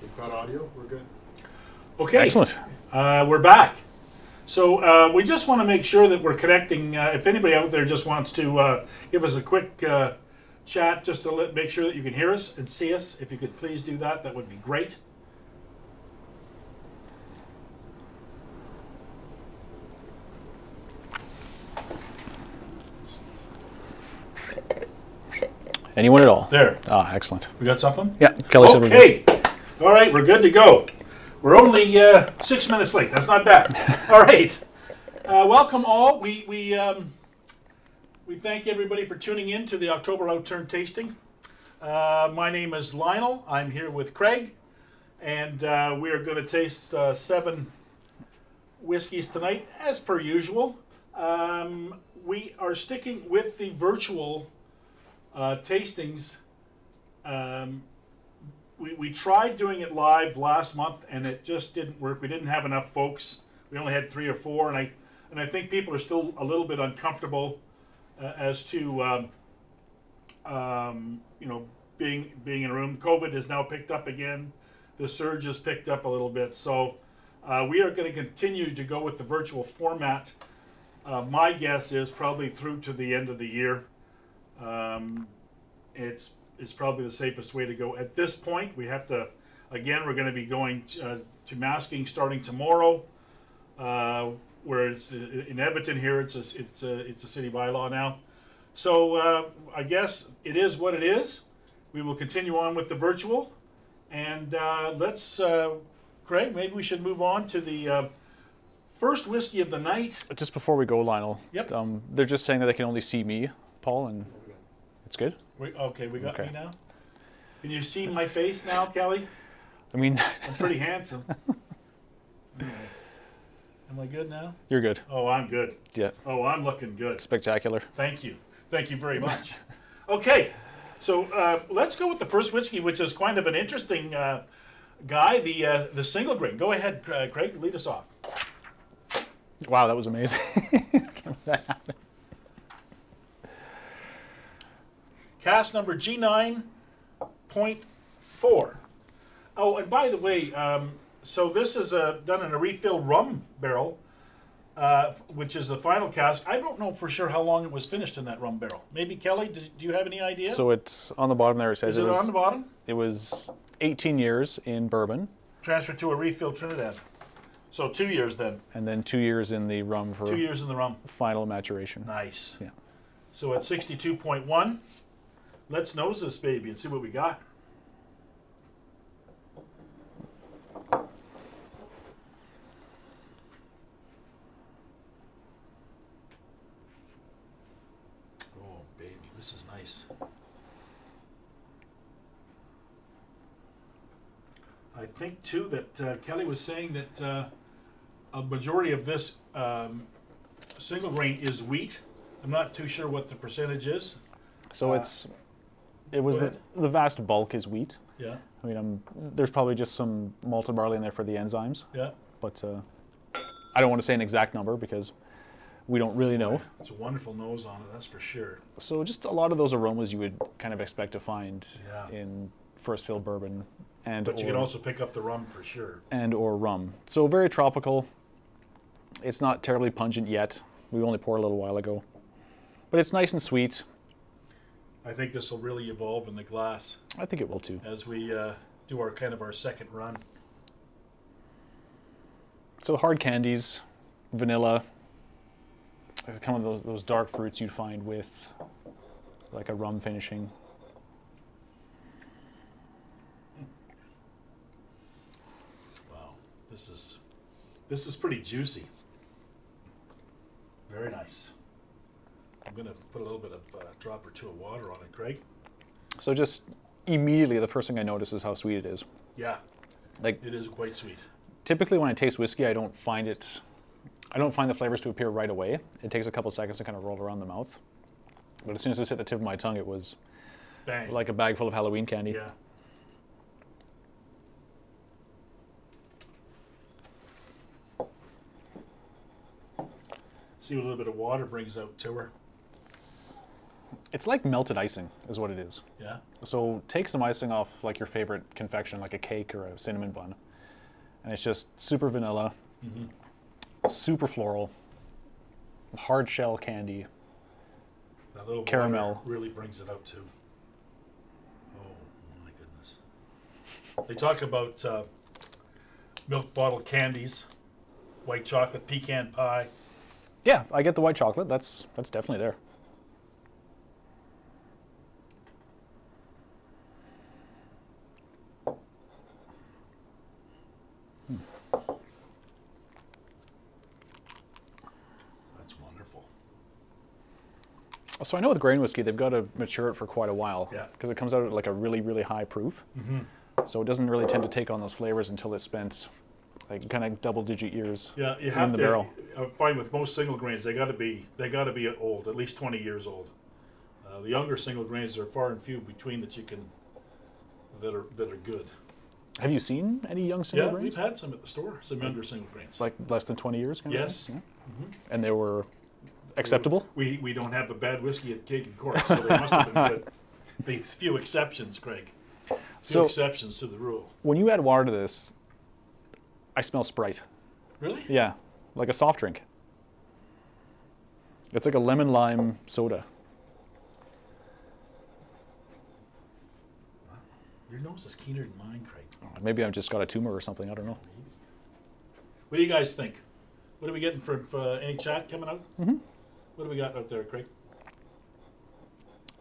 We've got audio. We're good. Okay. Excellent. We're back. So we just want to make sure that we're connecting. If anybody out there just wants to give us a quick chat, just to make sure that you can hear us and see us, if you could please do that, that would be great. Anyone at all? There. Ah, excellent. We got something? Yeah, Kelly said we're good. Okay. All right, we're good to go. We're only 6 minutes late. That's not bad. All right. Welcome all. We thank everybody for tuning in to the October Outturn tasting. My name is Lionel. I'm here with Craig, and we are going to taste 7 whiskeys tonight, as per usual. We are sticking with the virtual tastings. We tried doing it live last month, and it just didn't work. We didn't have enough folks. We only had 3 or 4, and I think people are still a little bit uncomfortable as to you know, being in a room. COVID has now picked up again. The surge has picked up a little bit, so we are going to continue to go with the virtual format. My guess is probably through to the end of the year. It's probably the safest way to go at this point. We have to, again, we're going to be going to masking starting tomorrow. Whereas in Edmonton here, it's a city bylaw now. So I guess it is what it is. We will continue on with the virtual, and let's, Craig, maybe we should move on to the first whiskey of the night. Just before we go, Lionel. Yep. They're just saying that they can only see me, Paul, and it's good. We got me now. Can you see my face now, Kelly? I mean, I'm pretty handsome. Am I good now? You're good. Oh, I'm good. Yeah. Oh, I'm looking good. Spectacular. Thank you. Thank you very much. Okay, so let's go with the first whiskey, which is kind of an interesting guy, the single grain. Go ahead, Craig, lead us off. Wow, that was amazing. Can't believe that happened. Cask number G9.4. Oh, and by the way, so this is done in a refill rum barrel, which is the final cask. I don't know for sure how long it was finished in that rum barrel. Maybe Kelly, do you have any idea? So it's on the bottom there. It says is it on the bottom? It was 18 years in bourbon. Transferred to a refill Trinidad. So 2 years then. And then 2 years in the rum for 2 years in the rum. final maturation. Nice. Yeah. So at 62.1, let's nose this baby and see what we got. Oh, baby, this is nice. I think, too, that Kelly was saying that a majority of this single grain is wheat. I'm not too sure what the percentage is. So it was the vast bulk is wheat. Yeah. I mean, there's probably just some malted barley in there for the enzymes. Yeah. But I don't want to say an exact number because we don't really know. It's a wonderful nose on it, that's for sure. So just a lot of those aromas you would kind of expect to find Yeah. in first fill bourbon. But you can also pick up the rum for sure. And or rum. So very tropical. It's not terribly pungent yet. We only poured a little while ago. But it's nice and sweet. I think this will really evolve in the glass I think it will too. as we do our second run. So hard candies, vanilla, kind of those dark fruits you'd find with like a rum finishing. Wow, this is pretty juicy. Very nice. I'm gonna put a little bit of drop or two of water on it, Craig. So just immediately the first thing I notice is how sweet it is. Yeah, Like it is quite sweet. typically when I taste whiskey, I don't find the flavors to appear right away. It takes a couple seconds to kind of roll around the mouth. But as soon as this hit the tip of my tongue, it was Bang. like a bag full of Halloween candy. Yeah. See what a little bit of water brings out to her. It's like melted icing is what it is. Yeah. So take some icing off like your favorite confection, like a cake or a cinnamon bun. And it's just super vanilla, super floral, hard shell candy, That little caramel. water really brings it out too. Oh my goodness. They talk about milk bottle candies, white chocolate, pecan pie. Yeah, I get the white chocolate. That's definitely there. That's wonderful. So I know with grain whiskey, they've got to mature it for quite a while. Yeah. Because it comes out at like a really, really high proof. So it doesn't really tend to take on those flavors until it's spent like kind of double-digit years Yeah, you in have the to. barrel. I find with most single grains, they got to be old, at least 20 years old. The younger single grains are far and few between that are good. Have you seen any young single Yeah, grains? we've had some at the store, some younger single grains. Like less than 20 years? Kind Yes. Of thing? Yeah. And they were acceptable? We don't have a bad whiskey at Cake and Cork, so they must have been good. The few exceptions, Craig. Few So exceptions to the rule. when you add water to this, I smell Sprite. Really? Yeah, like a soft drink. It's like a lemon lime soda. Your nose is keener than mine, Craig. Maybe I've just got a tumor or something. I don't know. What do you guys think? What are we getting for any chat coming out? What do we got out there, Craig?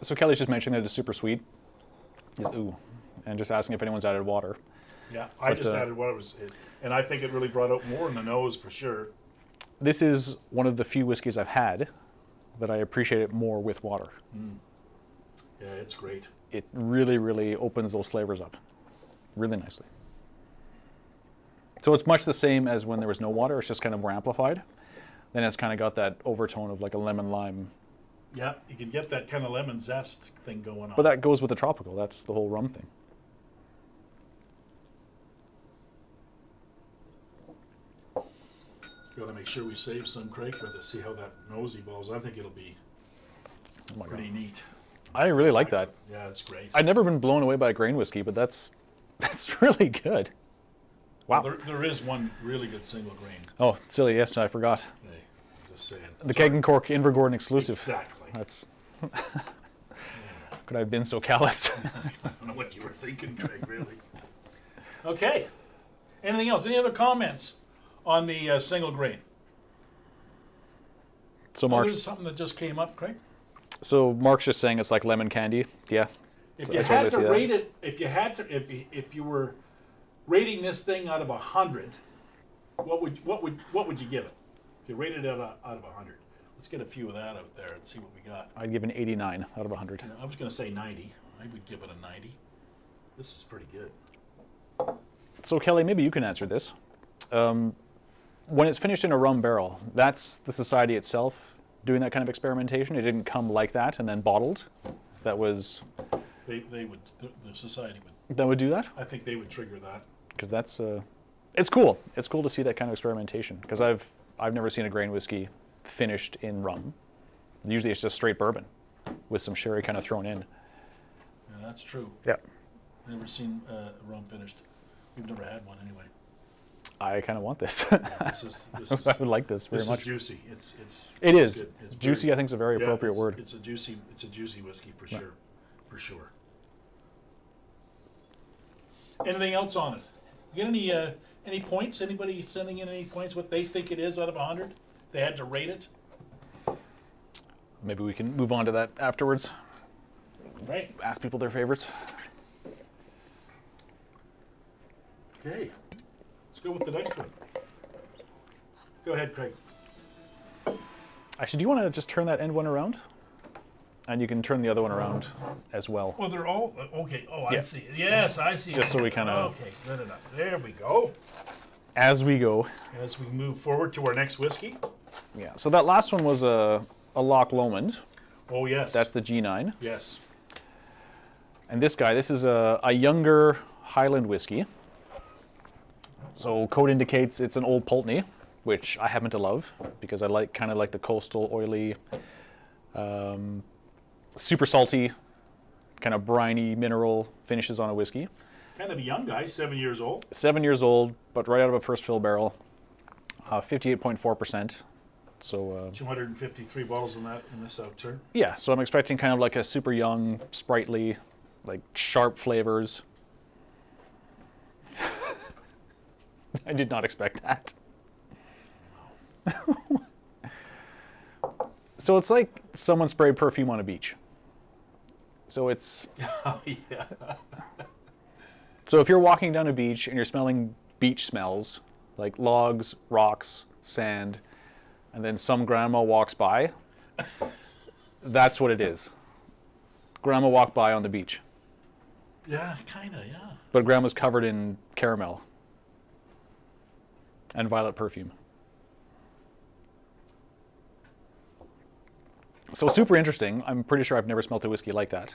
So Kelly's just mentioned that it's super sweet. He's, ooh, and just asking if anyone's added water. Yeah, I But, just added what it was, and I think it really brought out more in the nose for sure. This is one of the few whiskeys I've had that I appreciate it more with water. Yeah, it's great. It really, really opens those flavors up really nicely. So it's much the same as when there was no water. It's just kind of more amplified. Then it's kind of got that overtone of like a lemon lime. Yeah, you can get that kind of lemon zest thing going on. But that goes with the tropical. That's the whole rum thing. Got to make sure we save some, Craig, for the see how that nose evolves. I think it'll be Oh my pretty God. neat. I really like that. Yeah, it's great. I've never been blown away by grain whiskey, but that's really good. Wow. Well, there is one really good single grain. Oh, silly. Yes, I forgot. Hey, I'm just saying. The Keg and Cork Invergordon exclusive. Exactly. That's. Could I have been so callous? I don't know what you were thinking, Craig, really. Okay. Anything else? Any other comments on the single grain? So Oh, Mark, there's something that just came up, Craig. so Mark's just saying it's like lemon candy. Yeah. If So you I had totally to see that. rate it, if you were rating this thing out of 100, what would you give it? If you rated it out of 100, let's get a few of that out there and see what we got. I'd give an 89 out of 100. I was going to say 90. I would give it a 90. This is pretty good. So Kelly, maybe you can answer this. When it's finished in a rum barrel, that's the society itself doing that kind of experimentation. It didn't come like that and then bottled. That was They would the society would. that would do that I think they would trigger that. because that's it's cool. It's cool to see that kind of experimentation because I've never seen a grain whiskey finished in rum. Usually it's just straight bourbon with some sherry kind of thrown in. Yeah, that's true. Yeah. Never seen rum finished. We've never had one anyway. I kind of want this. This is I would like this very this much. is juicy. It is. good. It's Juicy, very- I think, is a very yeah, appropriate it's- word. It's a juicy whiskey for sure, for sure. Anything else on it? You get any points? Anybody sending in any points? What they think it is out of 100? They had to rate it. Maybe we can move on to that afterwards. Right. Ask people their favorites. Okay. Let's go with the next one. Go ahead, Craig. Actually, do you want to just turn that end one around? And you can turn the other one around as well. Well, they're all okay. Oh, I Yeah. see. Yes, I see. Just so we kinda- Okay, good enough. There we go. As we go. As we move forward to our next whiskey. Yeah. So that last one was a Loch Lomond. Oh yes. That's the G9. yes. And this guy, this is a younger Highland whiskey. So code indicates it's an old Pulteney, which I happen to love because I kind of like the coastal, oily, super salty, kind of briny mineral finishes on a whiskey. Kind of a young guy, 7 years old. 7 years old, but right out of a first fill barrel. 58.4%. So 253 bottles in this Outturn. yeah, so I'm expecting kind of like a super young, sprightly, like sharp flavors. I did not expect that. So it's like someone sprayed perfume on a beach. So it's... Oh, yeah. So if you're walking down a beach and you're smelling beach smells, like logs, rocks, sand, and then some grandma walks by, that's what it is. Grandma walked by on the beach. Yeah, kind of, yeah. But grandma's covered in caramel and violet perfume. So super interesting. I'm pretty sure I've never smelt a whiskey like that.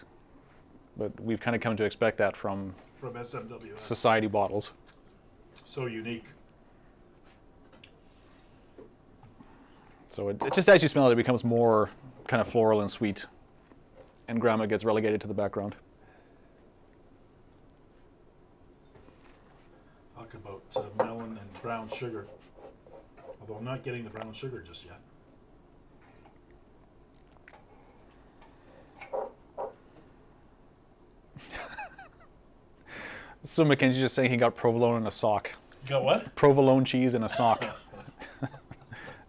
But we've kind of come to expect that from SMW. Society bottles. So unique. So it just, as you smell it, it becomes more kind of floral and sweet. And grandma gets relegated to the background. Talk about melon and brown sugar. Although I'm not getting the brown sugar just yet. So Mackenzie's just saying he got provolone in a sock. You got what? Provolone cheese in a sock.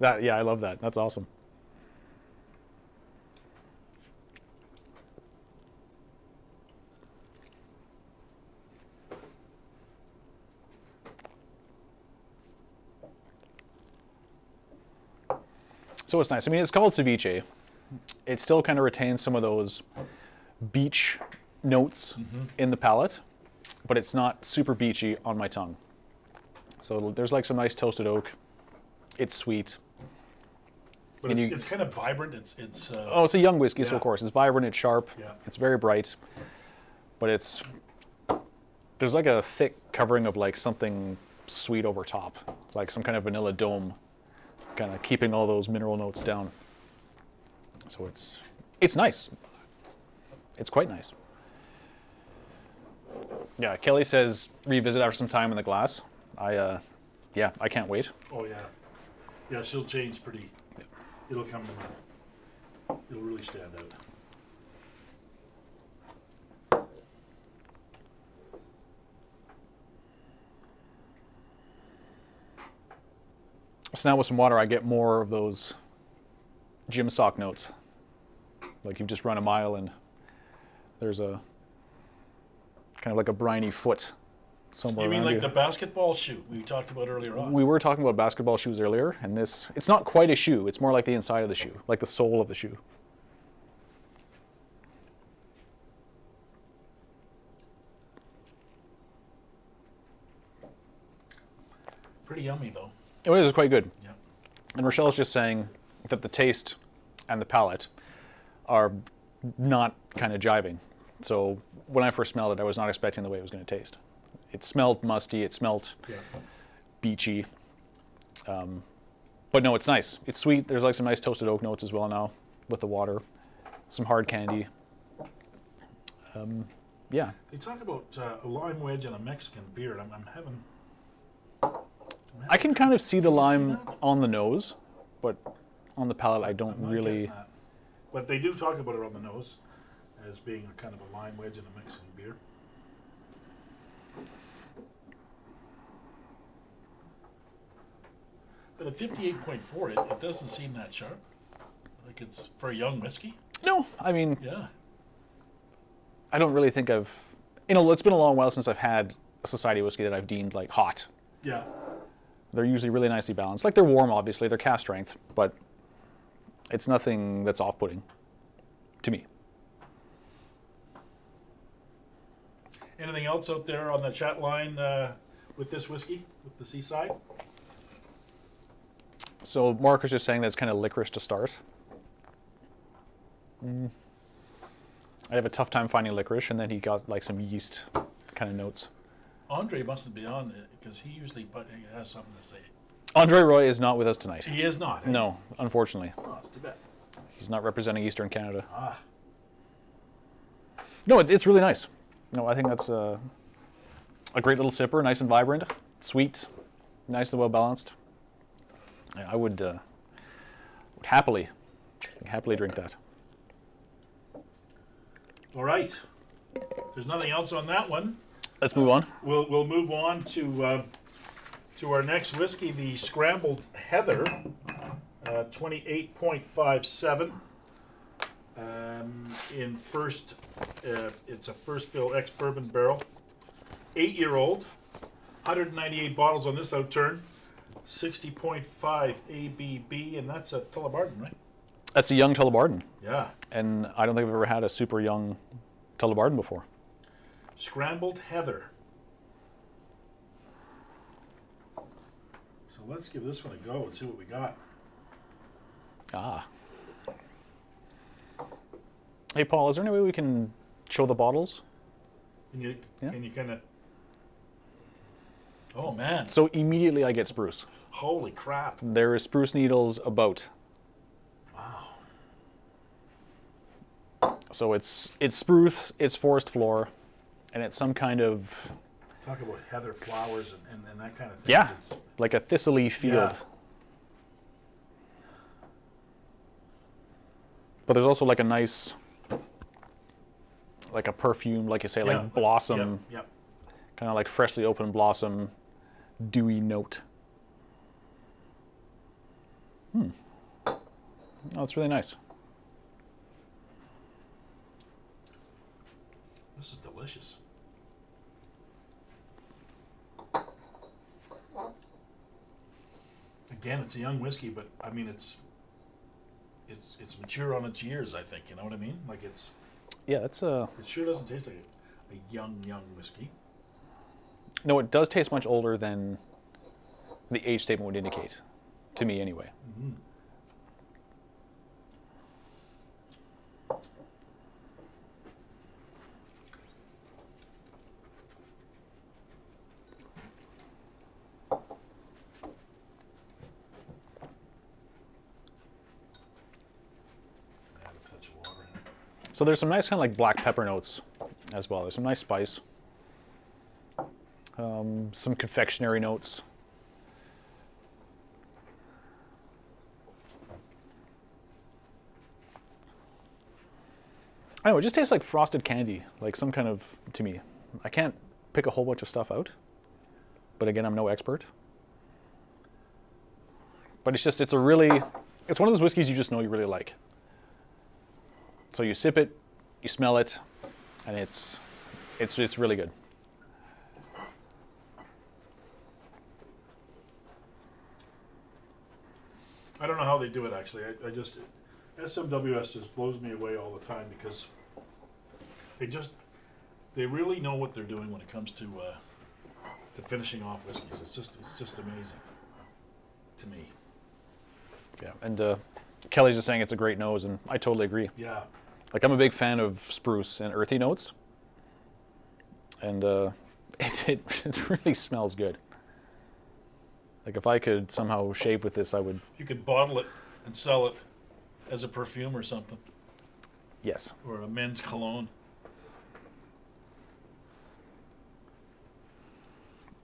That, yeah, I love that. That's awesome. So it's nice. I mean, it's called ceviche. It still kind of retains some of those beach notes in the palate, but it's not super beachy on my tongue. So there's like some nice toasted oak. It's sweet. But it's kind of vibrant. Oh, it's a young whiskey, so yeah. of course it's vibrant. It's sharp. Yeah. It's very bright, but there's like a thick covering of like something sweet over top, like some kind of vanilla dome, kind of keeping all those mineral notes down. So it's nice. It's quite nice. Yeah, Kelly says revisit after some time in the glass. Yeah, I can't wait. Oh yeah, yeah. She'll change pretty. It'll come. It'll really stand out. So now with some water, I get more of those gym sock notes. Like you've just run a mile and there's a kind of like a briny foot somewhere You mean around like you. the basketball shoe we talked about earlier on? We were talking about basketball shoes earlier, and it's not quite a shoe. It's more like the inside of the shoe, like the sole of the shoe. Pretty yummy though. It is quite good. Yeah. And Rochelle's just saying that the taste and the palate are not kind of jiving. So when I first smelled it, I was not expecting the way it was going to taste. It smelled musty. It smelled beachy. But no, it's nice. It's sweet. There's like some nice toasted oak notes as well now with the water. Some hard candy. Yeah. They talk about a lime wedge and a Mexican beer. I'm having. I can kind of see the Can you see lime that? on the nose, but on the palate I don't I'm not really... getting that. But they do talk about it on the nose as being a kind of a lime wedge and a Mexican beer. But at 58.4, it doesn't seem that sharp. Like it's for a young whiskey. No, I mean, Yeah. I don't really think I've... it's been a long while since I've had a society whiskey that I've deemed like hot. Yeah. They're usually really nicely balanced. Like they're warm, obviously, they're cask strength, but it's nothing that's off-putting to me. Anything else out there on the chat line with this whiskey, with the Seaside? So Mark was just saying that it's kind of licorice to start. I have a tough time finding licorice, and then he got like some yeast kind of notes. Andre mustn't be on it because he usually has something to say. Andre Roy is not with us tonight. He is not. Eh? No, unfortunately. Oh, that's too bad. He's not representing Eastern Canada. Ah. No, it's really nice. No, I think that's a great little sipper, nice and vibrant, sweet, nice and well balanced. I would happily drink that. All right. If there's nothing else on that one, Let's move on. we'll move on to our next whiskey, the Scrambled Heather, 28.57. In first, it's a first fill ex-bourbon barrel, 8-year-old, 198 bottles on this Outturn, 60.5 ABB, and that's a Tullibardine, right? That's a young Tullibardine, Yeah. and I don't think I've ever had a super young Tullibardine before. Scrambled Heather. So let's give this one a go and see what we got. Ah. Hey, Paul, is there any way we can show the bottles? Can you Yeah. kind of... Oh, man. So immediately I get spruce. Holy crap. There is spruce needles about. Wow. So it's spruce, it's forest floor, and it's some kind of, Talk about heather flowers and that kind of thing. yeah, It's, like a thistle-y field. Yeah. But there's also like a nice, like a perfume, like you say, yeah, like blossom, Yep. kind of like freshly opened blossom, dewy note. Oh, it's really nice. This is delicious. Again, it's a young whiskey, but I mean, it's mature on its years. I think, you know what I mean. Like Yeah, that's a. it sure doesn't taste like a young whiskey. No, it does taste much older than the age statement would indicate, to me anyway. Mm-hmm. Add a touch of water in it. So there's some nice kind of like black pepper notes as well. There's some nice spice. Some confectionery notes. I don't know, it just tastes like frosted candy, like some kind of, to me. I can't pick a whole bunch of stuff out, but again, I'm no expert. But it's one of those whiskeys you just know you really like. So you sip it, you smell it, and it's just really good. I don't know how they do it actually. I just SMWS just blows me away all the time because they really know what they're doing when it comes to finishing off whiskeys. It's just amazing to me. Yeah, and Kelly's just saying it's a great nose, and I totally agree. Yeah. Like, I'm a big fan of spruce and earthy notes, and it really smells good. Like, if I could somehow shave with this, I would. You could bottle it and sell it as a perfume or something, Yes. or a men's cologne.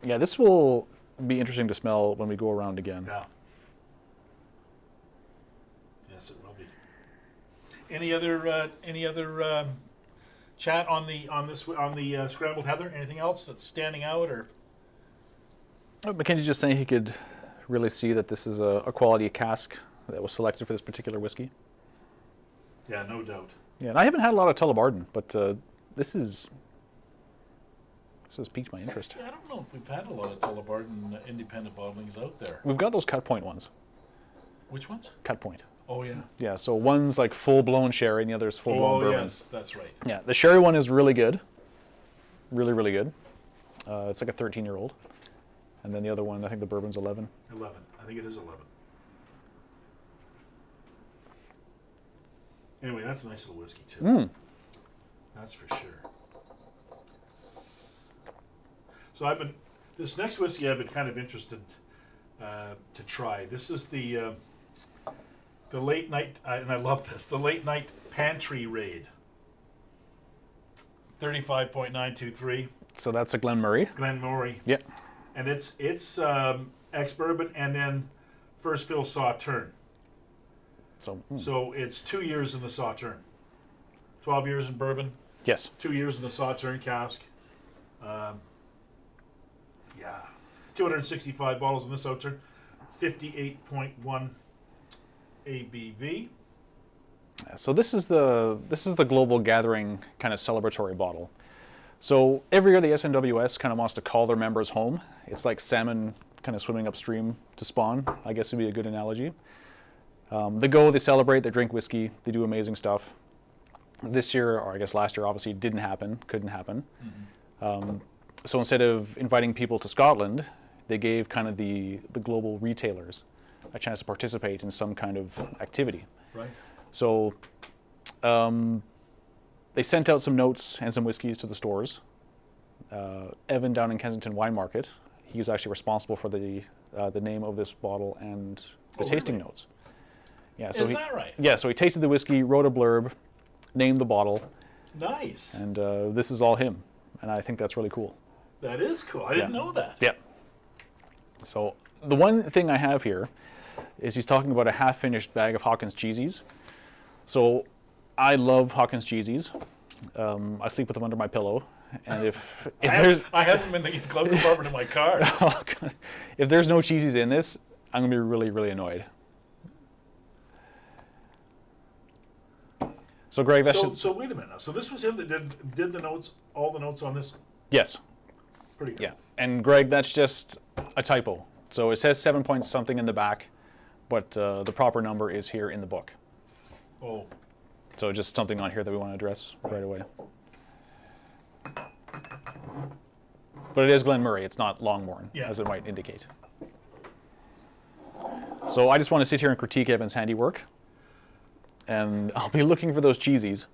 Yeah, this will be interesting to smell when we go around again. Yeah. Yes, it will be. Any other chat on the Scrambled Heather? Anything else that's standing out or? Mackenzie's just saying he could really see that this is a quality cask that was selected for this particular whiskey. Yeah, no doubt. Yeah, and I haven't had a lot of Tullibardine, but this has piqued my interest. Yeah, I don't know if we've had a lot of Tullibardine independent bottlings out there. We've got those cut point ones. Which ones? Cut point. Oh yeah. Yeah, so one's like full-blown sherry and the other's full-blown bourbon. Yes, that's right. Yeah, the sherry one is really good. Really, really good. It's like a 13-year-old. And then the other one, I think the bourbon's 11. 11. I think it is 11. Anyway, that's a nice little whiskey too. Mm. That's for sure. So this next whiskey I've been kind of interested to try. This is the late night, and I love this, the late night pantry raid. 35.923. So that's a Glenmurray. Glenmurray. Yeah. And it's ex-bourbon and then first fill Sauterne. So it's 2 years in the Sauterne. 12 years in bourbon. Yes. 2 years in the Sauterne cask. 265 bottles in this Outturn. 58.1 ABV. So this is the global gathering kind of celebratory bottle. So every year the SNWS kind of wants to call their members home. It's like salmon kind of swimming upstream to spawn, I guess would be a good analogy. They go, they celebrate, they drink whiskey, they do amazing stuff. This year, or I guess last year, obviously couldn't happen. So instead of inviting people to Scotland, they gave kind of the global retailers a chance to participate in some kind of activity. Right. So they sent out some notes and some whiskeys to the stores. Evan down in Kensington Wine Market, he's actually responsible for the name of this bottle and the tasting really? notes. Yeah, so Is that right? Yeah, so he tasted the whiskey, wrote a blurb, named the bottle. Nice. And this is all him. And I think that's really cool. That is cool. I didn't know that. Yeah. So the one thing I have here is he's talking about a half-finished bag of Hawkins cheesies. So I love Hawkins cheesies. I sleep with them under my pillow. And if I have them in the glove compartment in my car. If there's no cheesies in this, I'm going to be really, really annoyed. So Greg, so wait a minute now. So this was him that did the notes, all the notes on this? Yes. Pretty good. Yeah. And Greg, that's just a typo. So it says 7 point something in the back, but the proper number is here in the book. Oh. So just something on here that we want to address right away. But it is Glenmurray, it's not Longmorn, as it might indicate. So I just want to sit here and critique Evan's handiwork. And I'll be looking for those cheesies.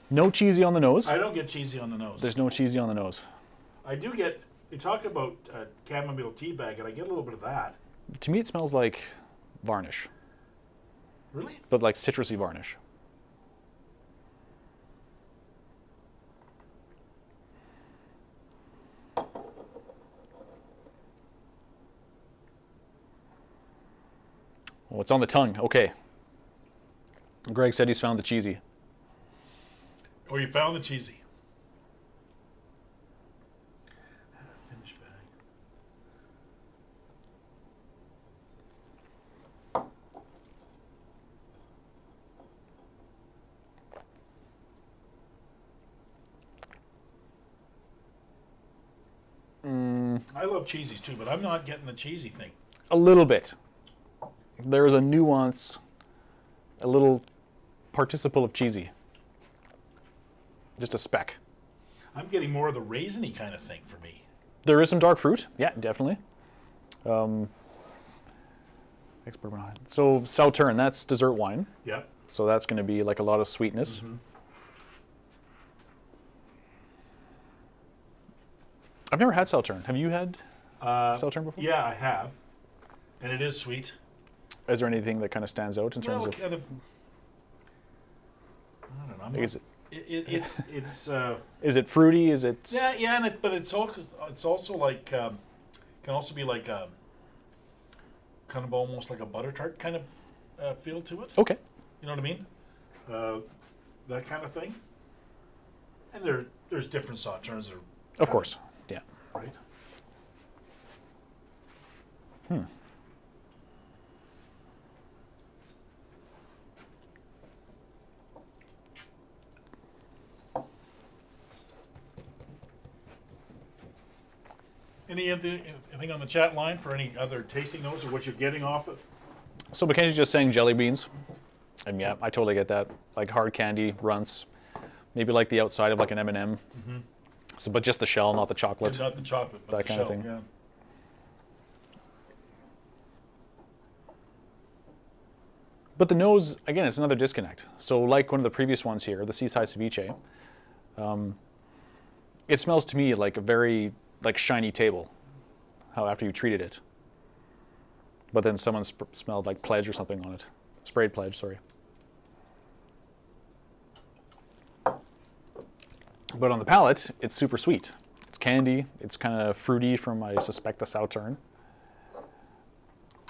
No cheesy on the nose. I don't get cheesy on the nose. There's no cheesy on the nose. I do get, you talk about chamomile tea bag, and I get a little bit of that. To me, it smells like varnish. Really? But like citrusy varnish. Oh, it's on the tongue. Okay. Greg said he's found the cheesy. Oh, you found the cheesy. Finish bag. I love cheesies too, but I'm not getting the cheesy thing. A little bit. There's a nuance, a little participle of cheesy. Just a speck. I'm getting more of the raisiny kind of thing for me. There is some dark fruit. Yeah, definitely. So Outturn, that's dessert wine. Yep. So that's going to be like a lot of sweetness. Mm-hmm. I've never had Outturn. Have you had Outturn before? Yeah, I have. And it is sweet. Is there anything that kind of stands out in terms of? Kind of, I don't know. Is it? It's. Is it fruity? Is it? Yeah, but it's also like can also be like kind of almost like a butter tart kind of feel to it. Okay. You know what I mean? That kind of thing. And there's different Sauternes. Of course. Yeah. Right. Anything on the chat line for any other tasting notes or what you're getting off it? So Mackenzie's just saying jelly beans. And yeah, I totally get that. Like hard candy, runts. Maybe like the outside of like an M&M. Mm-hmm. So, but just the shell, not the chocolate. Not the chocolate, but that the kind shell, of thing. Yeah. But the nose, again, it's another disconnect. So like one of the previous ones here, the Seaside Ceviche, It smells to me like a very like shiny table. How after you treated it. But then someone smelled like Pledge or something on it. Sprayed Pledge, sorry. But on the palate, it's super sweet. It's candy. It's kind of fruity from, I suspect, the Outturn.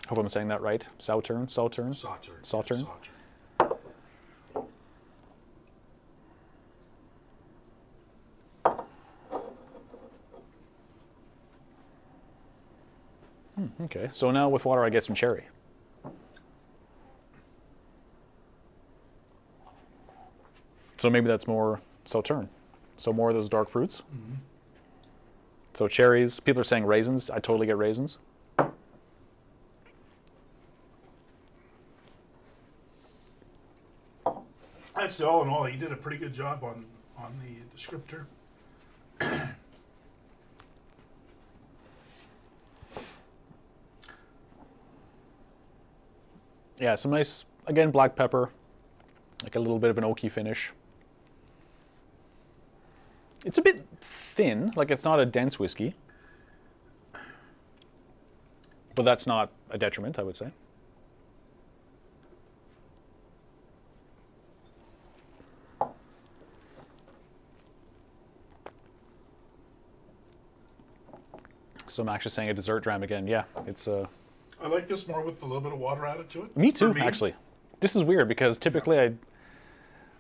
Hope I'm saying that right. Outturn? Sauternes. Sauternes. Okay, so now with water I get some cherry. So maybe that's more Sauternes. So more of those dark fruits. Mm-hmm. So cherries, people are saying raisins. I totally get raisins. Actually, all in all, he did a pretty good job on the descriptor. Yeah, some nice, again, black pepper, like a little bit of an oaky finish. It's a bit thin, like it's not a dense whiskey, but that's not a detriment, I would say. So Max is saying a dessert dram again. Yeah, it's I like this more with a little bit of water added to it. Me too, actually. This is weird because typically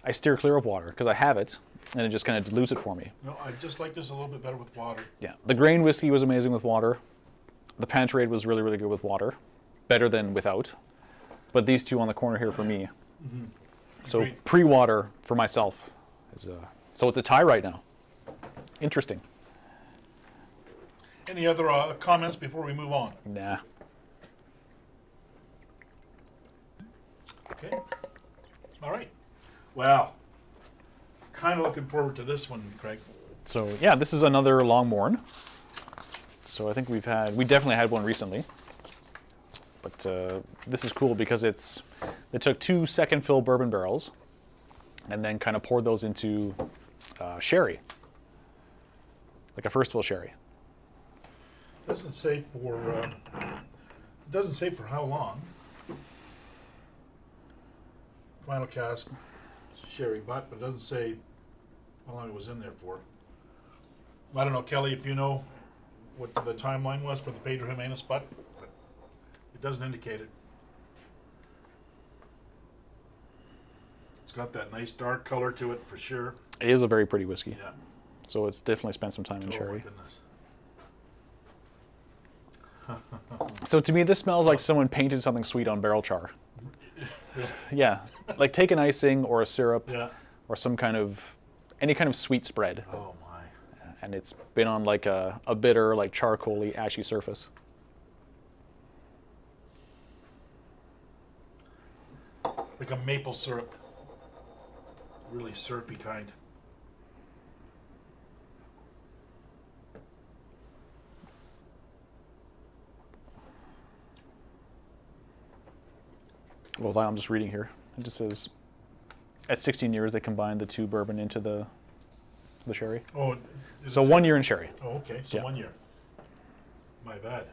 I steer clear of water because I have it, and it just kind of dilutes it for me. No, I just like this a little bit better with water. Yeah, the grain whiskey was amazing with water. The Panterade was really, really good with water. Better than without. But these two on the corner here for me. Mm-hmm. So Great. Pre-water for myself. So it's a tie right now. Interesting. Any other comments before we move on? Nah. Okay. All right. Well, kind of looking forward to this one, Craig. So yeah, this is another Longmorn. So I think we definitely had one recently. But this is cool because they took 2 second fill bourbon barrels and then kind of poured those into sherry, like a first fill sherry. Doesn't say for how long. Final cask sherry butt, but it doesn't say how long it was in there for. I don't know, Kelly, if you know what the timeline was for the Pedro Jimenez butt, but it doesn't indicate it. It's got that nice dark color to it for sure. It is a very pretty whiskey. Yeah. So it's definitely spent some time in cherry. My goodness. So to me, this smells like someone painted something sweet on barrel char. Yeah, like take an icing or a syrup, or any kind of sweet spread. Oh my! And it's been on like a bitter, like charcoaly, ashy surface. Like a maple syrup, really syrupy kind. Well, I'm just reading here. It just says, at 16 years, they combined the 2 bourbon into the sherry. Oh, so 1 year in sherry. Oh, okay. So yeah. 1 year. My bad.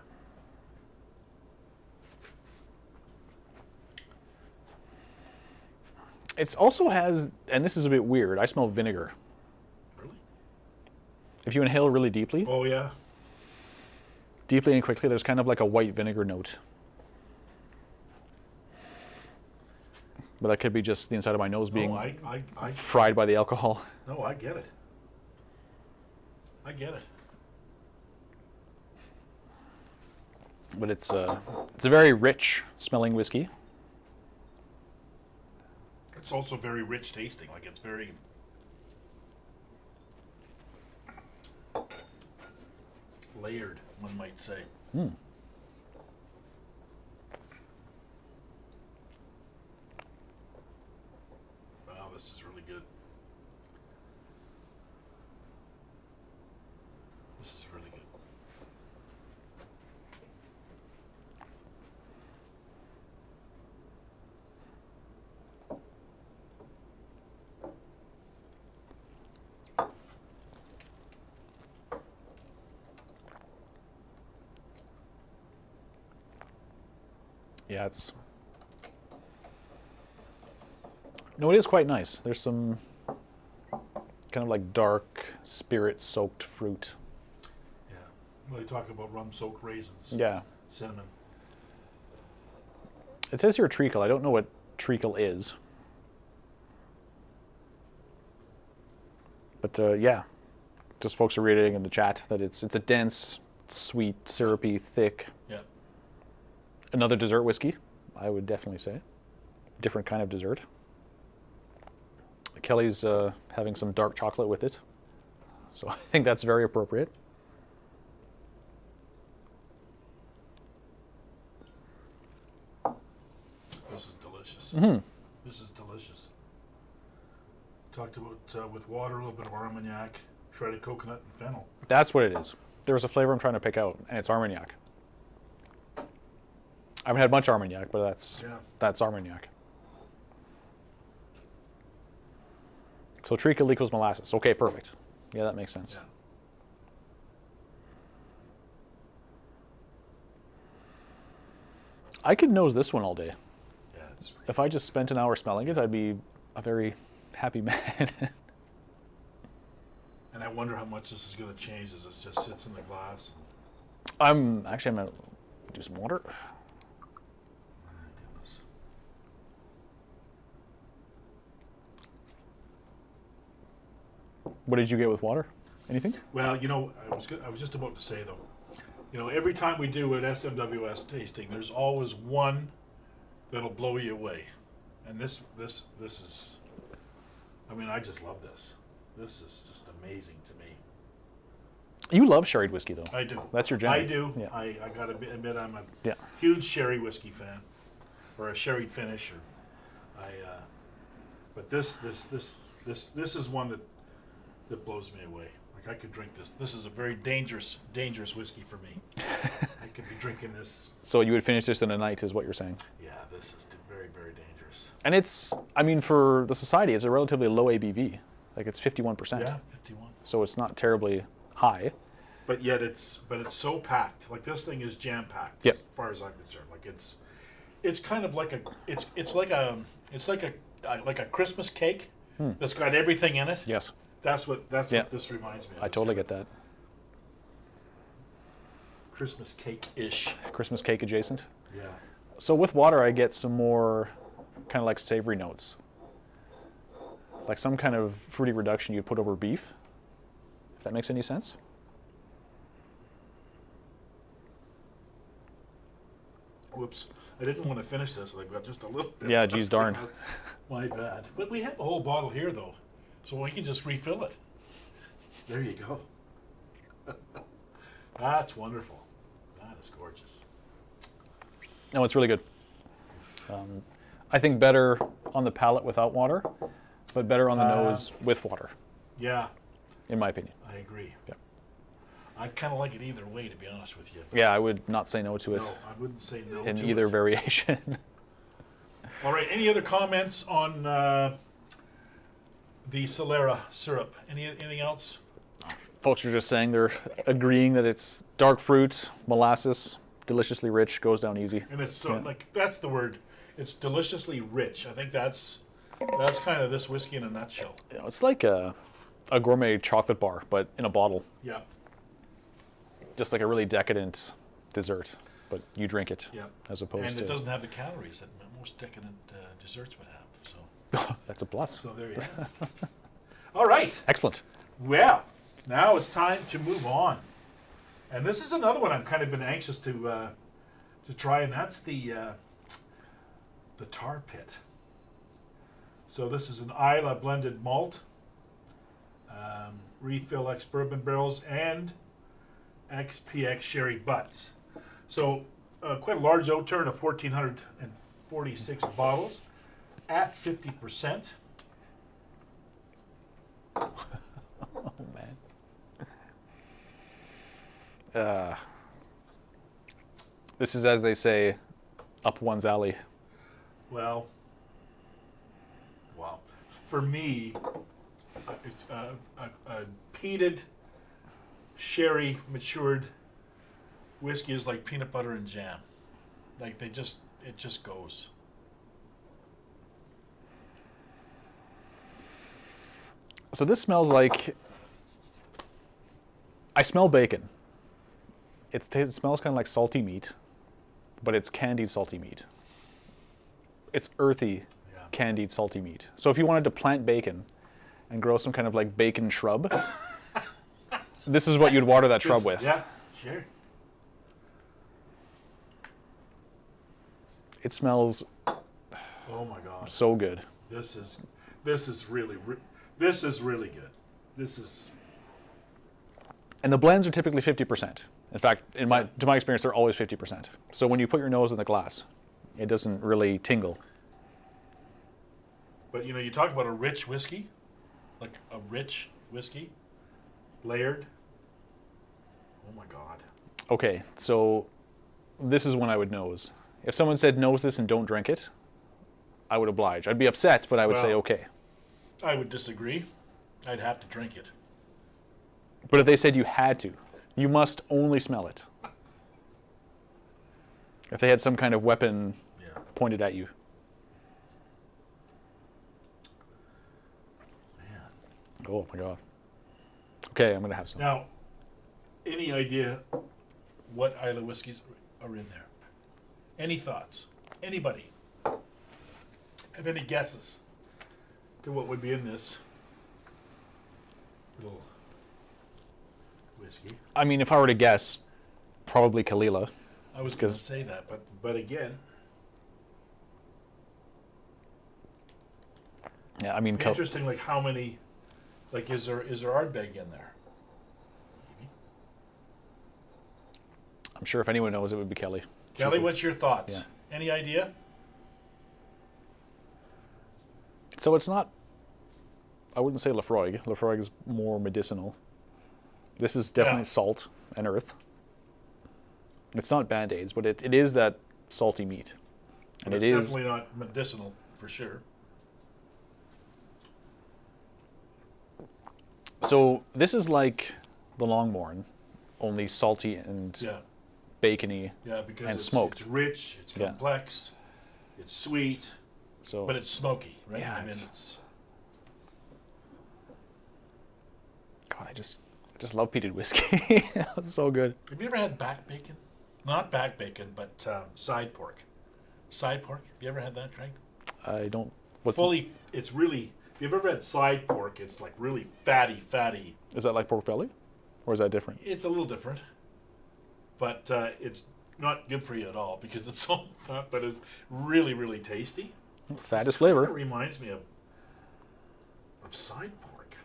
It also has, and this is a bit weird, I smell vinegar. Really? If you inhale really deeply. Oh, yeah. Deeply and quickly, there's kind of like a white vinegar note. But that could be just the inside of my nose being fried by the alcohol. No, I get it. I get it. But it's a very rich smelling whiskey. It's also very rich tasting. Like it's very layered, one might say. Mm. This is really good. This is really good. Yeah, it's... No, it is quite nice. There's some kind of like dark, spirit-soaked fruit. Yeah. Well, they talk about rum-soaked raisins. Yeah. Cinnamon. It says here treacle. I don't know what treacle is. But yeah, just folks are reading in the chat that it's a dense, sweet, syrupy, thick. Yeah. Another dessert whiskey, I would definitely say. Different kind of dessert. Kelly's having some dark chocolate with it, so I think that's very appropriate. This is delicious. Mm-hmm. This is delicious. Talked about with water, a little bit of Armagnac, shredded coconut, and fennel. That's what it is. There was a flavor I'm trying to pick out, and it's Armagnac. I haven't had much Armagnac, but that's Armagnac. So treacle equals molasses. Okay, perfect. Yeah, that makes sense. Yeah. I could nose this one all day. Yeah, it's pretty If I just spent an hour smelling it, I'd be a very happy man. And I wonder how much this is going to change as it just sits in the glass. I'm going to do some water. My goodness. What did you get with water? Anything? Well, you know, I was just about to say though, you know, every time we do an SMWS tasting, there's always one that'll blow you away, and this is, I mean, I just love this. This is just amazing to me. You love sherried whiskey, though. I do. That's your jam. I do. Yeah. I got to admit I'm a Yeah. huge sherry whiskey fan, or a sherry finish, or but this is one that blows me away. Like I could drink this. This is a very dangerous whiskey for me. I could be drinking this. So you would finish this in a night, is what you're saying? Yeah, this is very, very dangerous. And it's, I mean, for the society, it's a relatively low ABV. Like it's 51%. Yeah, 51. So it's not terribly high. But yet it's so packed. Like this thing is jam packed. Yep. As far as I'm concerned, like it's kind of like it's like a Christmas cake that's got everything in it. Yes. That's what this reminds me of. I totally get that. Christmas cake-ish. Christmas cake adjacent. Yeah. So with water, I get some more kind of like savory notes. Like some kind of fruity reduction you'd put over beef, if that makes any sense. Whoops. I didn't want to finish this. I got just a little bit. Yeah, geez darn. My bad. But we have a whole bottle here, though, so we can just refill it. There you go. That's wonderful. That is gorgeous. No, it's really good. I think better on the palate without water, but better on the nose with water, Yeah, in my opinion. I agree. Yeah. I kind of like it either way, to be honest with you. Yeah, I would not say no to it No, I wouldn't say no in to either it. variation. All right, any other comments on the Solera syrup? Anything else? Folks are just saying they're agreeing that it's dark fruit, molasses, deliciously rich, goes down easy. And it's so like that's the word. It's deliciously rich. I think that's kind of this whiskey in a nutshell. You know, it's like a gourmet chocolate bar, but in a bottle. Yeah. Just like a really decadent dessert, but you drink it Yeah. as opposed And to... it doesn't have the calories that most decadent desserts would have. So That's a plus. there you have it. All right. Excellent. Well, now it's time to move on. And this is another one I've kind of been anxious to try, and that's the Tar Pit. So this is an Isla blended malt, refill X bourbon barrels, and XPX sherry butts. So quite a large Outturn of 1,446 bottles at 50%. Oh, man. This is, as they say, up one's alley. Well, wow. For me, a peated, sherry matured whiskey is like peanut butter and jam. Like it just goes. So this smells like, I smell bacon. It smells kind of like salty meat, but it's candied salty meat. It's earthy, Yeah. candied salty meat. So if you wanted to plant bacon and grow some kind of like bacon shrub, this is what you'd water that shrub with. Yeah, sure. It smells Oh my God. so good. This is really this is really good. This is And the blends are typically 50%. In fact, to my experience, they're always 50%. So when you put your nose in the glass, it doesn't really tingle. But you know, you talk about a rich whiskey, like a rich whiskey, layered. Oh my God. Okay, so this is when I would nose. If someone said nose this and don't drink it, I would oblige. I'd be upset, but I would say Well, okay. I would disagree. I'd have to drink it. But if they said you had to, you must only smell it. If they had some kind of weapon Yeah. pointed at you. Man. Oh my God. Okay, I'm gonna have some. Now, any idea what Islay whiskeys are in there? Any thoughts? Anybody? Have any guesses to what would be in this little whiskey? I mean, if I were to guess, probably Kalila. I was going to 'Cause- say that, but again, Yeah, I mean, interesting. Like how many? Like is there Ardbeg in there? Maybe. I'm sure if anyone knows, it would be Kelly. Kelly, what's your thoughts? Yeah. Any idea? So it's not, I wouldn't say Lafroig. Lafroig is more medicinal. This is definitely Yeah. salt and earth. It's not Band-Aids, but it is that salty meat. And It's it is, definitely not medicinal for sure. so this is like the Longmorn, only salty and Yeah, bacony. yeah, because And it's smoked. It's rich. It's Yeah. complex. It's sweet, So but it's smoky, right? Yeah, I mean, it's- it's God, I just love peated whiskey. It's so good. Have you ever had back bacon? Not back bacon, but side pork. Side pork. Have you ever had that, Craig? I don't. What Fully, it's really. If you've ever had side pork, it's like really fatty. is that like pork belly, or is that different? It's a little different, but it's not good for you at all because it's so fat, but it's really, really tasty. Fat is It flavor. reminds me of side pork.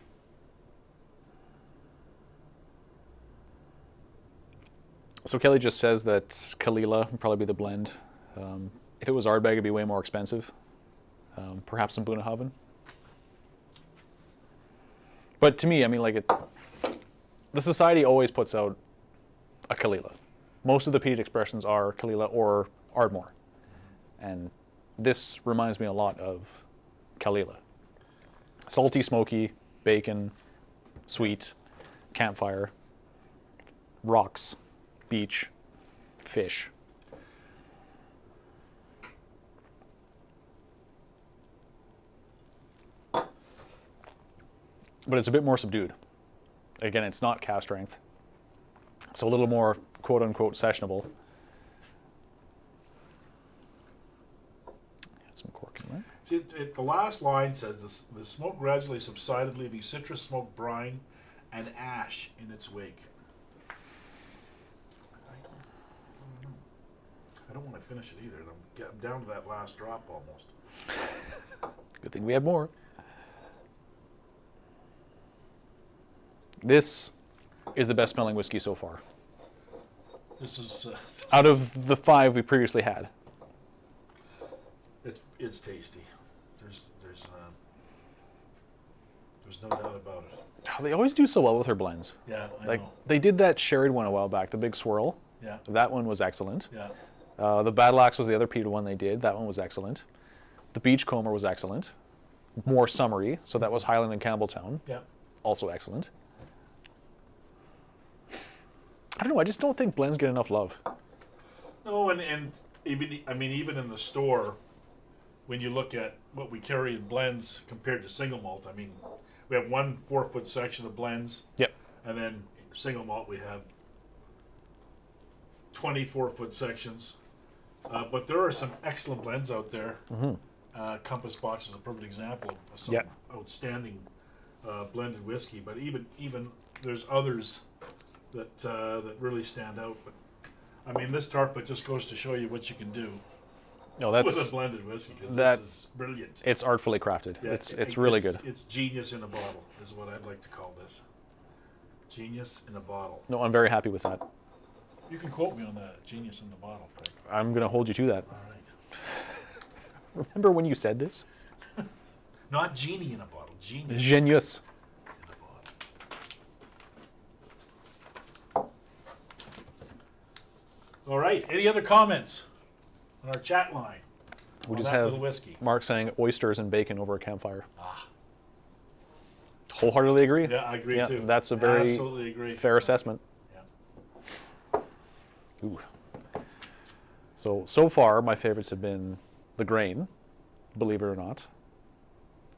So Kelly just says that Kalila would probably be the blend. If it was Ardbeg, it'd be way more expensive. Perhaps some Bunnahabhain. But to me, I mean, like the society always puts out a Kalila. Most of the peated expressions are Kalila or Ardmore, and this reminds me a lot of Kalila. Salty, smoky, bacon, sweet, campfire, rocks, beach, fish. But it's a bit more subdued. Again, it's not cast strength. So a little more quote unquote sessionable. Add some cork in there. See, the last line says the smoke gradually subsided, leaving citrus smoke, brine, and ash in its wake. I don't want to finish it either. I'm down to that last drop almost. Good thing we have more. This is the best smelling whiskey so far. This is Out of the 5 we previously had. it's tasty. There's no doubt about it. Oh, they always do so well with her blends. Yeah, I Like know. they did that sherried one a while back, the big swirl. Yeah, That one was excellent. yeah. The Battle Axe was the other peated one they did. That one was excellent. The Beachcomber was excellent. More summery, so that was Highland and Campbelltown. Yeah. Also excellent. I don't know, I just don't think blends get enough love. No, and even in the store, when you look at what we carry in blends compared to single malt, I mean, we have 1 4-foot section of blends. Yep. And then single malt, we have 24-foot sections. But there are some excellent blends out there. Compass Box is a perfect example of some outstanding blended whiskey. But even there's others that really stand out. But I mean, this tarpit just goes to show you what you can do. No, that's with a blended whiskey, because this is brilliant. It's artfully crafted. Yeah, it's really good. It's genius in a bottle, is what I'd like to call this. Genius in a bottle. No, I'm very happy with that. You can quote me on that. Genius in the bottle, Craig. I'm going to hold you to that. All right. Remember when you said this? Not genie in a bottle. Genius Genius. in a bottle. All right. Any other comments on our chat line? We on just that have little whiskey. Mark saying oysters and bacon over a campfire. Wholeheartedly agree. Yeah, I agree too. That's a very absolutely agree. fair assessment. Yeah. Ooh. So far, my favorites have been the grain, believe it or not.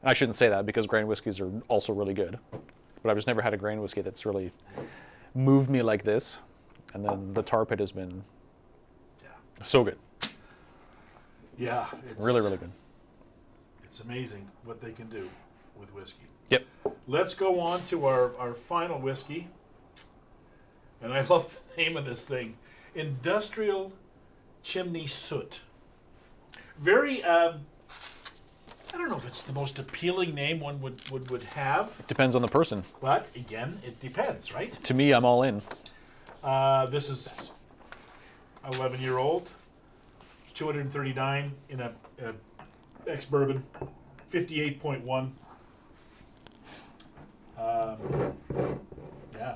I shouldn't say that because grain whiskeys are also really good, but I've just never had a grain whiskey that's really moved me like this. And then the tar pit has been so good. Yeah, it's Really, really good. It's amazing what they can do with whiskey. Yep. Let's go on to our final whiskey. And I love the name of this thing. Industrial Chimney Soot. Very, I don't know if it's the most appealing name one would have. It depends on the person. But, again, it depends, right? To me, I'm all in. This is 11-year-old. 239 in a ex-bourbon. 58.1. Yeah.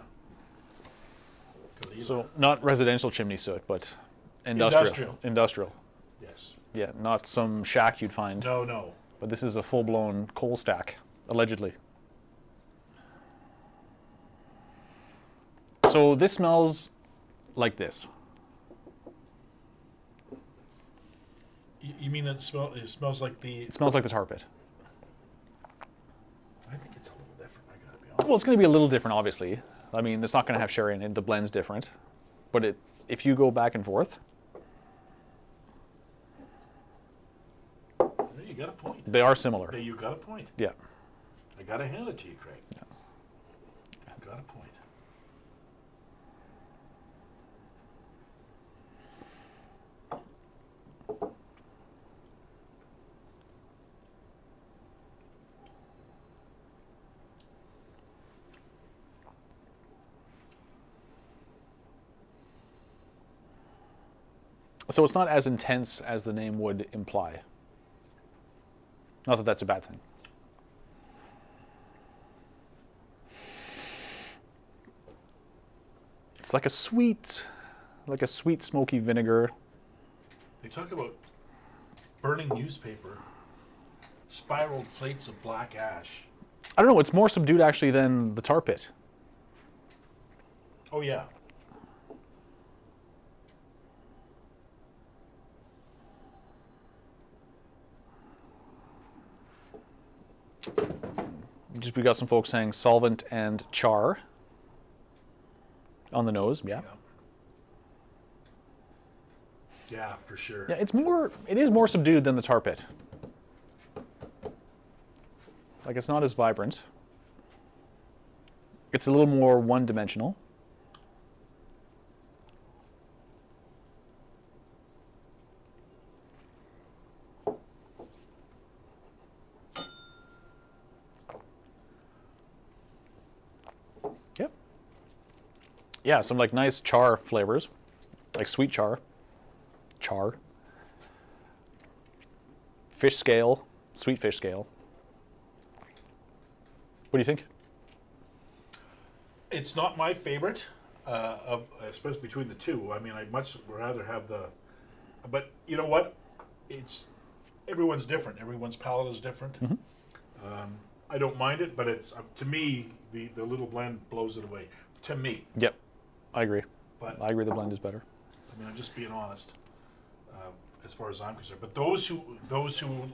So not residential chimney soot, but industrial. Industrial. Yes. Yeah, not some shack you'd find. No, no. But this is a full-blown coal stack, allegedly. So this smells like this. You mean it smells like the... It smells like the tar pit. I think it's a little different, I gotta be honest. Well, it's going to be a little different, obviously. I mean, it's not going to have sherry in it. The blend's different. But if you go back and forth... You got a point. They are similar. You got a point. Yeah. I gotta hand it to you, Craig. Yeah. You got a point. So it's not as intense as the name would imply. Not that that's a bad thing. It's like a sweet smoky vinegar. They talk about burning newspaper, spiraled plates of black ash. I don't know, it's more subdued actually than the tar pit. Oh, yeah. Just we got some folks saying solvent and char on the nose. Yeah. Yeah, for sure. Yeah, it is more subdued than the tar pit. Like, it's not as vibrant. It's a little more one-dimensional. Yep. Yeah, some like nice char flavors, like sweet char. Fish scale, sweet fish scale. What do you think? It's not my favorite, especially between the two. I mean, I'd much rather have the... But you know what? Everyone's different. Everyone's palate is different. Mm-hmm. I don't mind it, but it's to me, the little blend blows it away. To me. Yep, I agree. But I agree the blend is better. I mean, I'm just being honest. as far as I'm concerned. But those who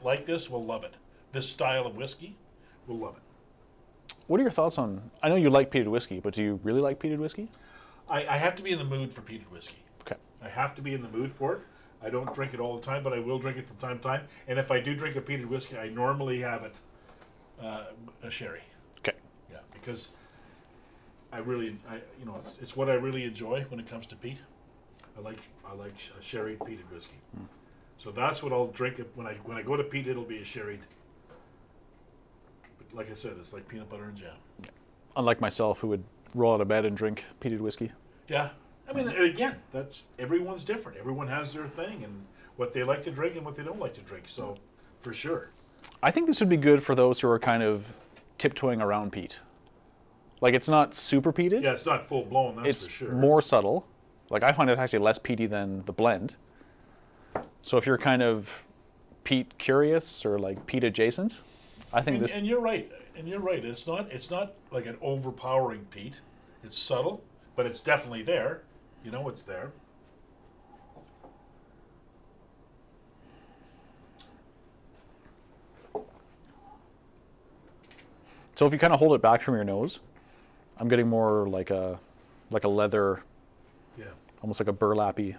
like this will love it. This style of whiskey will love it. What are your thoughts on? I know you like peated whiskey, but do you really like peated whiskey? I have to be in the mood for peated whiskey. Okay. I have to be in the mood for it. I don't drink it all the time, but I will drink it from time to time. And if I do drink a peated whiskey, I normally have it a sherry. Okay. Yeah, because it's what I really enjoy when it comes to peat. I like a sherry peated whiskey. So that's what I'll drink when I go to peat. It'll be a sherried. But like I said, it's like peanut butter and jam. Unlike myself, who would roll out of bed and drink peated whiskey. Yeah. I mean, again, that's everyone's different. Everyone has their thing and what they like to drink and what they don't like to drink. So, for sure. I think this would be good for those who are kind of tiptoeing around peat. Like, it's not super peated. Yeah, it's not full blown. That's for sure. It's more subtle. Like, I find it actually less peaty than the blend. So if you're kind of peat curious or like peat adjacent, I think this. And you're right. It's not like an overpowering peat. It's subtle, but it's definitely there. You know it's there. So if you kind of hold it back from your nose, I'm getting more like a leather, Yeah. almost like a burlappy.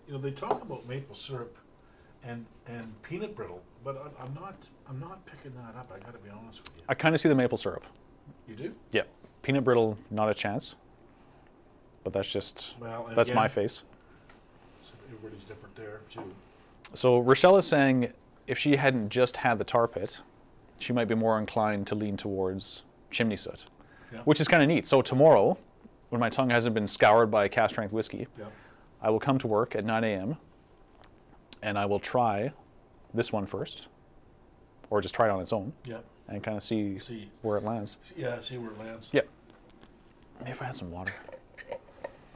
You know, they talk about maple syrup and peanut brittle, but I'm not picking that up. I got to be honest with you. I kind of see the maple syrup. You do? Yeah. Peanut brittle, not a chance. But that's just, that's my face. So everybody's different there, too. So Rochelle is saying if she hadn't just had the tar pit, she might be more inclined to lean towards chimney soot, Yeah. which is kind of neat. So tomorrow, when my tongue hasn't been scoured by cast strength whiskey, Yeah. I will come to work at 9 a.m. and I will try this one first, or just try it on its own, Yeah. and kind of see where it lands. Yeah, see where it lands. Yep. Maybe if I had some water.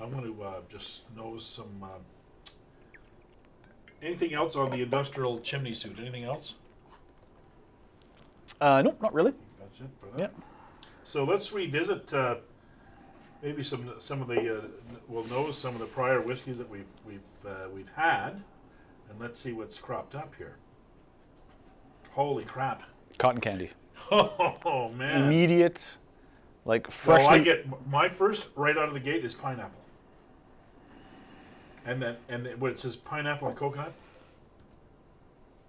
I'm going to just nose some. Anything else on the industrial chimney suit? Anything else? Nope, not really. That's it for that. Yep. So let's revisit maybe some of the. We'll nose some of the prior whiskeys that we've had, and let's see what's cropped up here. Holy crap! Cotton candy. Oh man! Immediate, like freshly. Well, I get my first right out of the gate is pineapple. And then what it says pineapple and coconut,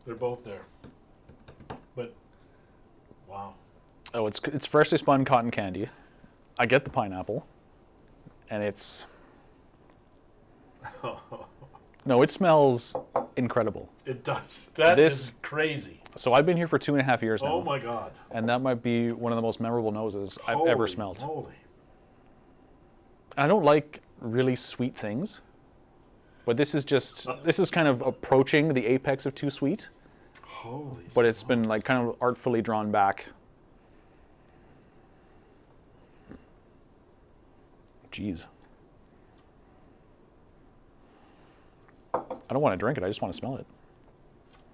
they're both there. But wow. Oh, it's freshly spun cotton candy. I get the pineapple, and it's no, it smells incredible. It does. That is crazy. So I've been here for 2.5 years now. Oh my God. And that might be one of the most memorable noses I've ever smelled. Holy. I don't like really sweet things. But this is kind of approaching the apex of too sweet. Holy. But it's been like kind of artfully drawn back. Jeez. I don't want to drink it, I just want to smell it.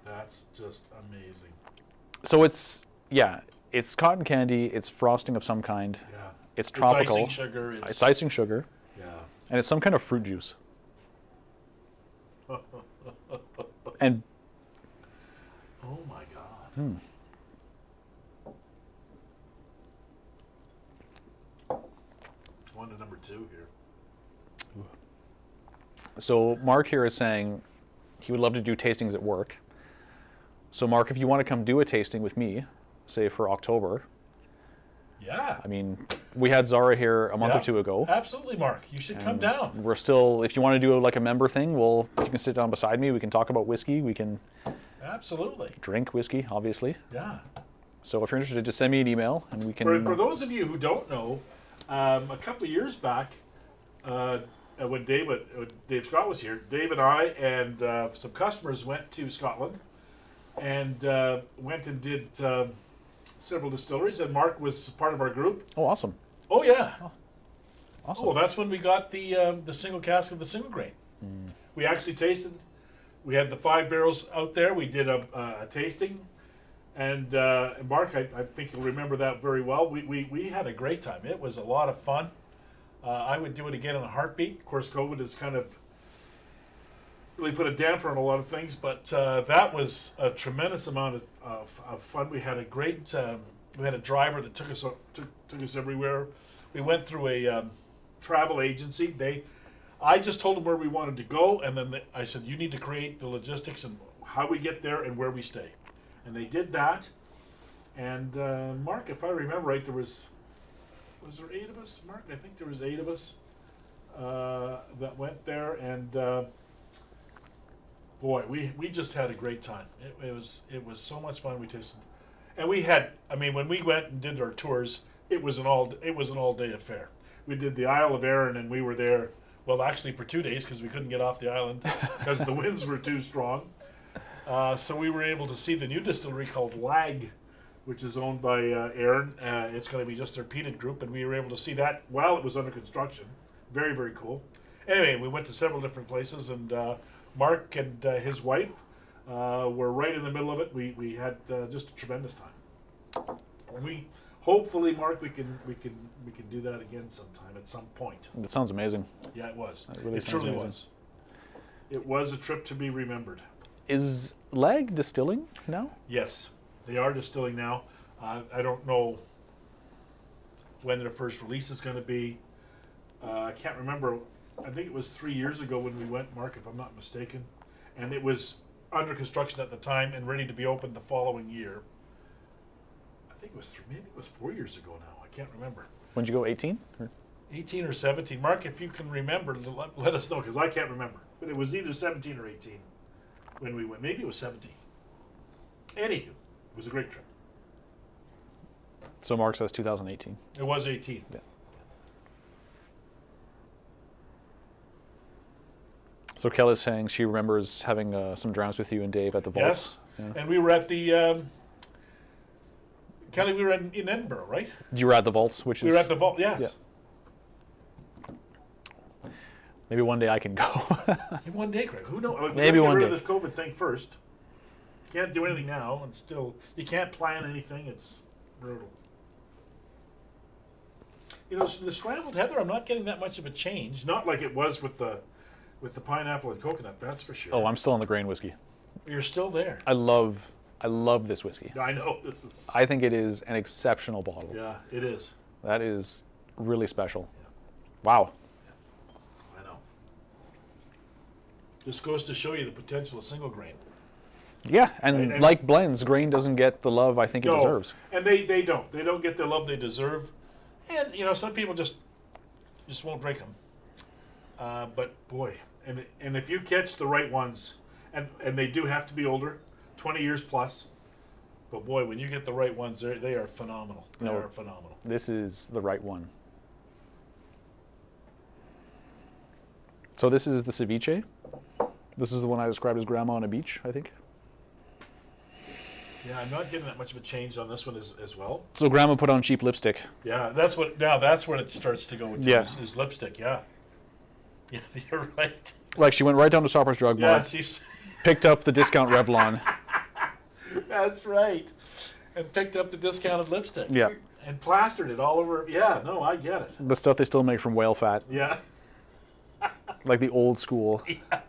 That's just amazing. So it's cotton candy, it's frosting of some kind. Yeah. It's tropical. It's icing sugar. It's icing sugar. Yeah. And it's some kind of fruit juice. And oh my God. On to number 2 here. So Mark here is saying he would love to do tastings at work. So Mark, if you want to come do a tasting with me, say for October. Yeah. I mean, we had Zara here a month or two ago. Absolutely, Mark. You should come down. We're still, if you want to do like a member thing, you can sit down beside me. We can talk about whiskey. We can absolutely drink whiskey, obviously. Yeah. So if you're interested, just send me an email and we can. For those of you who don't know, a couple of years back, when Dave Scott was here, Dave and I and some customers went to Scotland and went and did several distilleries, and Mark was part of our group. Oh, awesome. Oh, yeah. Oh, awesome. Oh, well, that's when we got the single cask of the single grain. We actually tasted. We had the 5 barrels out there. We did a tasting. And Mark, I think you'll remember that very well. We had a great time. It was a lot of fun. I would do it again in a heartbeat. Of course, COVID has kind of really put a damper on a lot of things, but that was a tremendous amount of fun. We had a great, we had a driver that took us everywhere. We went through a travel agency. I just told them where we wanted to go, and then I said, you need to create the logistics and how we get there and where we stay. And they did that. And Mark, if I remember right, was there 8 of us, Mark? I think there was 8 of us that went there, and boy, we just had a great time. It was so much fun. We tasted, and we had. I mean, when we went and did our tours, it was an all day affair. We did the Isle of Arran, and we were there. Well, actually, for 2 days because we couldn't get off the island because the winds were too strong. So we were able to see the new distillery called Lag, which is owned by Arran. It's going to be just their peated group, and we were able to see that while it was under construction. Very, very cool. Anyway, we went to several different places, and Mark and his wife were right in the middle of it. We had just a tremendous time. And hopefully, Mark, we can do that again sometime at some point. That sounds amazing. Yeah, it was. It truly was. It was a trip to be remembered. Is Lag distilling now? Yes, they are distilling now. I don't know when their first release is going to be. I can't remember. I think it was 3 years ago when we went, Mark, if I'm not mistaken. And it was under construction at the time and ready to be opened the following year. I think it was maybe it was 4 years ago now. I can't remember. When did you go, 18? 18 or 17. Mark, if you can remember, let us know, because I can't remember. But it was either 17 or 18 when we went. Maybe it was 17. Anywho, it was a great trip. So Mark says 2018. It was 18. Yeah. So Kelly's saying she remembers having some drams with you and Dave at the Vaults. Yes, yeah. And we were at the, Kelly, we were in Edinburgh, right? You were at the Vaults, which is... We were at the Vault, yes. Yeah. Maybe one day I can go. One day, Craig. Who knows? Maybe one day. Get rid of the COVID thing first. Can't do anything now, and still, you can't plan anything. It's brutal. You know, the scrambled heather, I'm not getting that much of a change. Not like it was with the pineapple and coconut, that's for sure. Oh, I'm still on the grain whiskey. You're still there. I love this whiskey. I know, this is... I think it is an exceptional bottle. Yeah, it is. That is really special. Yeah. Wow. Yeah. I know. Just goes to show you the potential of single grain. Yeah, and like blends, grain doesn't get the love I think it deserves. And they don't. They don't get the love they deserve. And, you know, some people just won't drink them. But, boy, and if you catch the right ones, and they do have to be older, 20 years plus, but, boy, when you get the right ones, they are phenomenal. They are phenomenal. This is the right one. So this is the ceviche. This is the one I described as Grandma on a Beach, I think. Yeah, I'm not getting that much of a change on this one as well. So Grandma put on cheap lipstick. Yeah, that's where it starts to go into is lipstick, yeah. Yeah, you're right. Like she went right down to Shoppers Drug Mart, she's picked up the discount Revlon. That's right. And picked up the discounted lipstick. Yeah. And plastered it all over. Yeah, no, I get it. The stuff they still make from whale fat. Yeah. Like the old school. Yeah.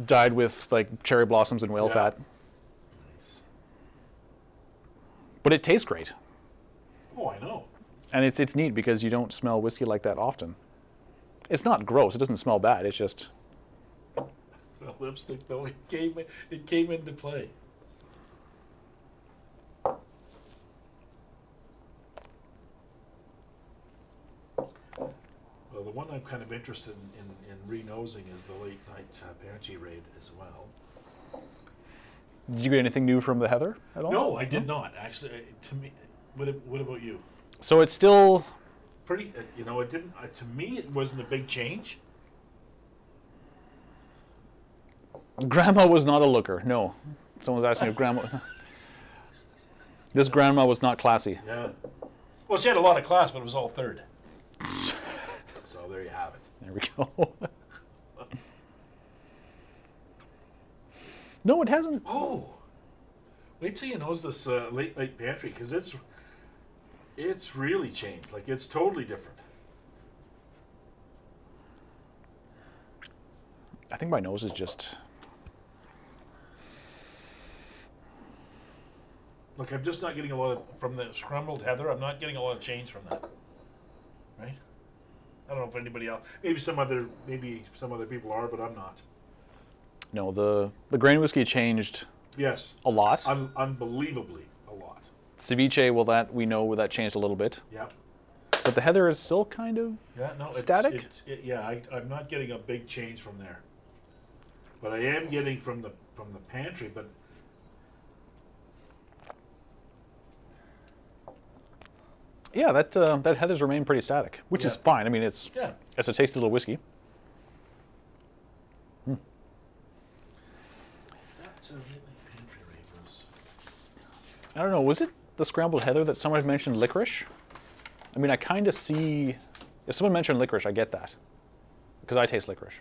Dyed with like cherry blossoms and whale fat. Nice. But it tastes great. Oh, I know. And it's neat because you don't smell whiskey like that often. It's not gross. It doesn't smell bad. It's just... The lipstick, though, it came into play. Well, the one I'm kind of interested in re-nosing is the late night Pantry raid as well. Did you get anything new from the Heather at all? No, I did not. Actually, to me, what about you? So it's still... Pretty, you know, it didn't, to me, it wasn't a big change. Grandma was not a looker, no. Someone's asking if Grandma... This Grandma was not classy. Yeah. Well, she had a lot of class, but it was all third. So there you have it. There we go. No, it hasn't. Oh, wait till you nose this late night pantry, because it's really changed. Like, it's totally different. I think my nose is just... Look, I'm just not getting a lot of, from the scrambled heather, I'm not getting a lot of change from that. Right? I don't know if anybody else, maybe some other people are, but I'm not. No, the grain whiskey changed Yes. a lot. Unbelievably a lot. Ceviche, well, that we know that changed a little bit. Yep. But the heather is still kind of static. I'm not getting a big change from there. But I am getting from the pantry, but Yeah, that heather's remained pretty static, which is fine. I mean, it's a tasty little whiskey. I don't know, was it the scrambled heather that someone had mentioned licorice? I mean, I kind of see... If someone mentioned licorice, I get that. Because I taste licorice.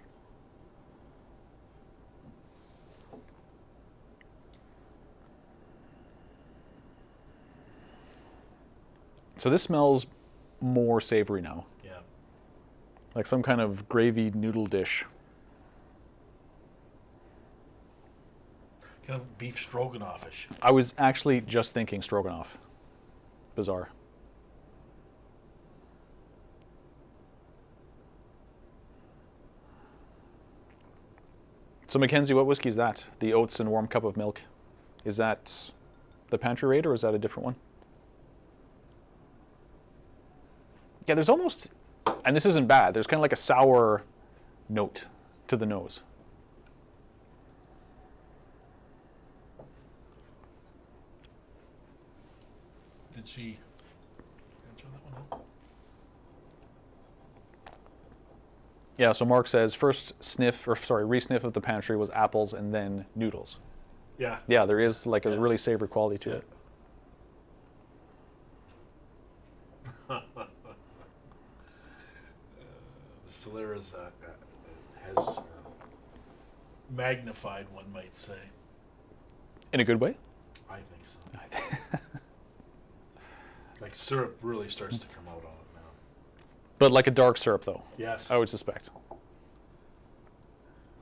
So this smells more savory now. Yeah. Like some kind of gravy noodle dish. Kind of beef stroganoff-ish. I was actually just thinking stroganoff. Bizarre. So Mackenzie, what whiskey is that? The oats and warm cup of milk. Is that the pantry raid or is that a different one? Yeah, there's almost, and this isn't bad, there's kind of like a sour note to the nose. Did she answer that one up? Yeah, so Mark says first re-sniff of the pantry was apples and then noodles. Yeah. Yeah, there is like a really savory quality to it. Solera's has magnified, one might say. In a good way? I think so. Like syrup really starts to come out on it now. But like a dark syrup, though. Yes. I would suspect. Of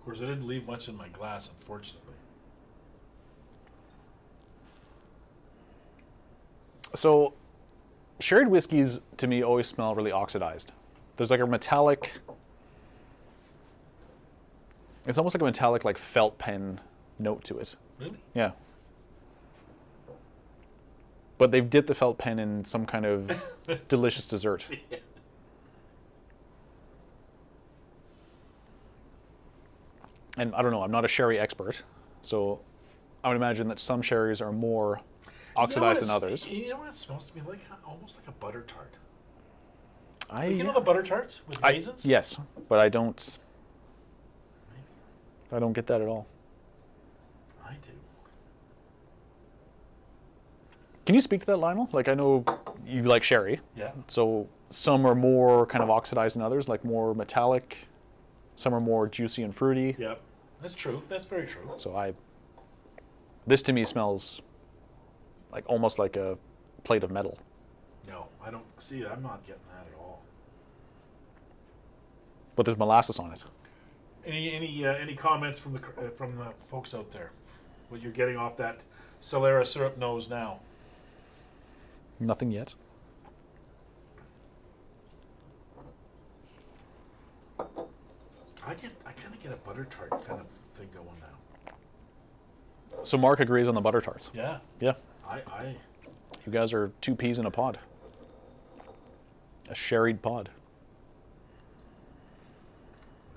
course, I didn't leave much in my glass, unfortunately. So, sherried whiskeys, to me, always smell really oxidized. There's like a metallic... It's almost like a metallic, like, felt pen note to it. Really? Yeah. But they've dipped the felt pen in some kind of delicious dessert. Yeah. And I don't know, I'm not a sherry expert, so I would imagine that some sherries are more oxidized than others. You know what it smells to me like? Almost like a butter tart. I, You know the butter tarts with raisins? Yes, but I don't get that at all. I do. Can you speak to that, Lionel? Like, I know you like sherry. Yeah. So some are more kind of oxidized than others, like more metallic. Some are more juicy and fruity. Yep. That's true. That's very true. So this to me smells like almost like a plate of metal. No, I don't see it. I'm not getting that at all. But there's molasses on it. Any comments from the folks out there? What you're getting off that Solera syrup nose now? Nothing yet. I kind of get a butter tart kind of thing going now. So Mark agrees on the butter tarts. Yeah. Yeah. I You guys are two peas in a pod. A sherried pod.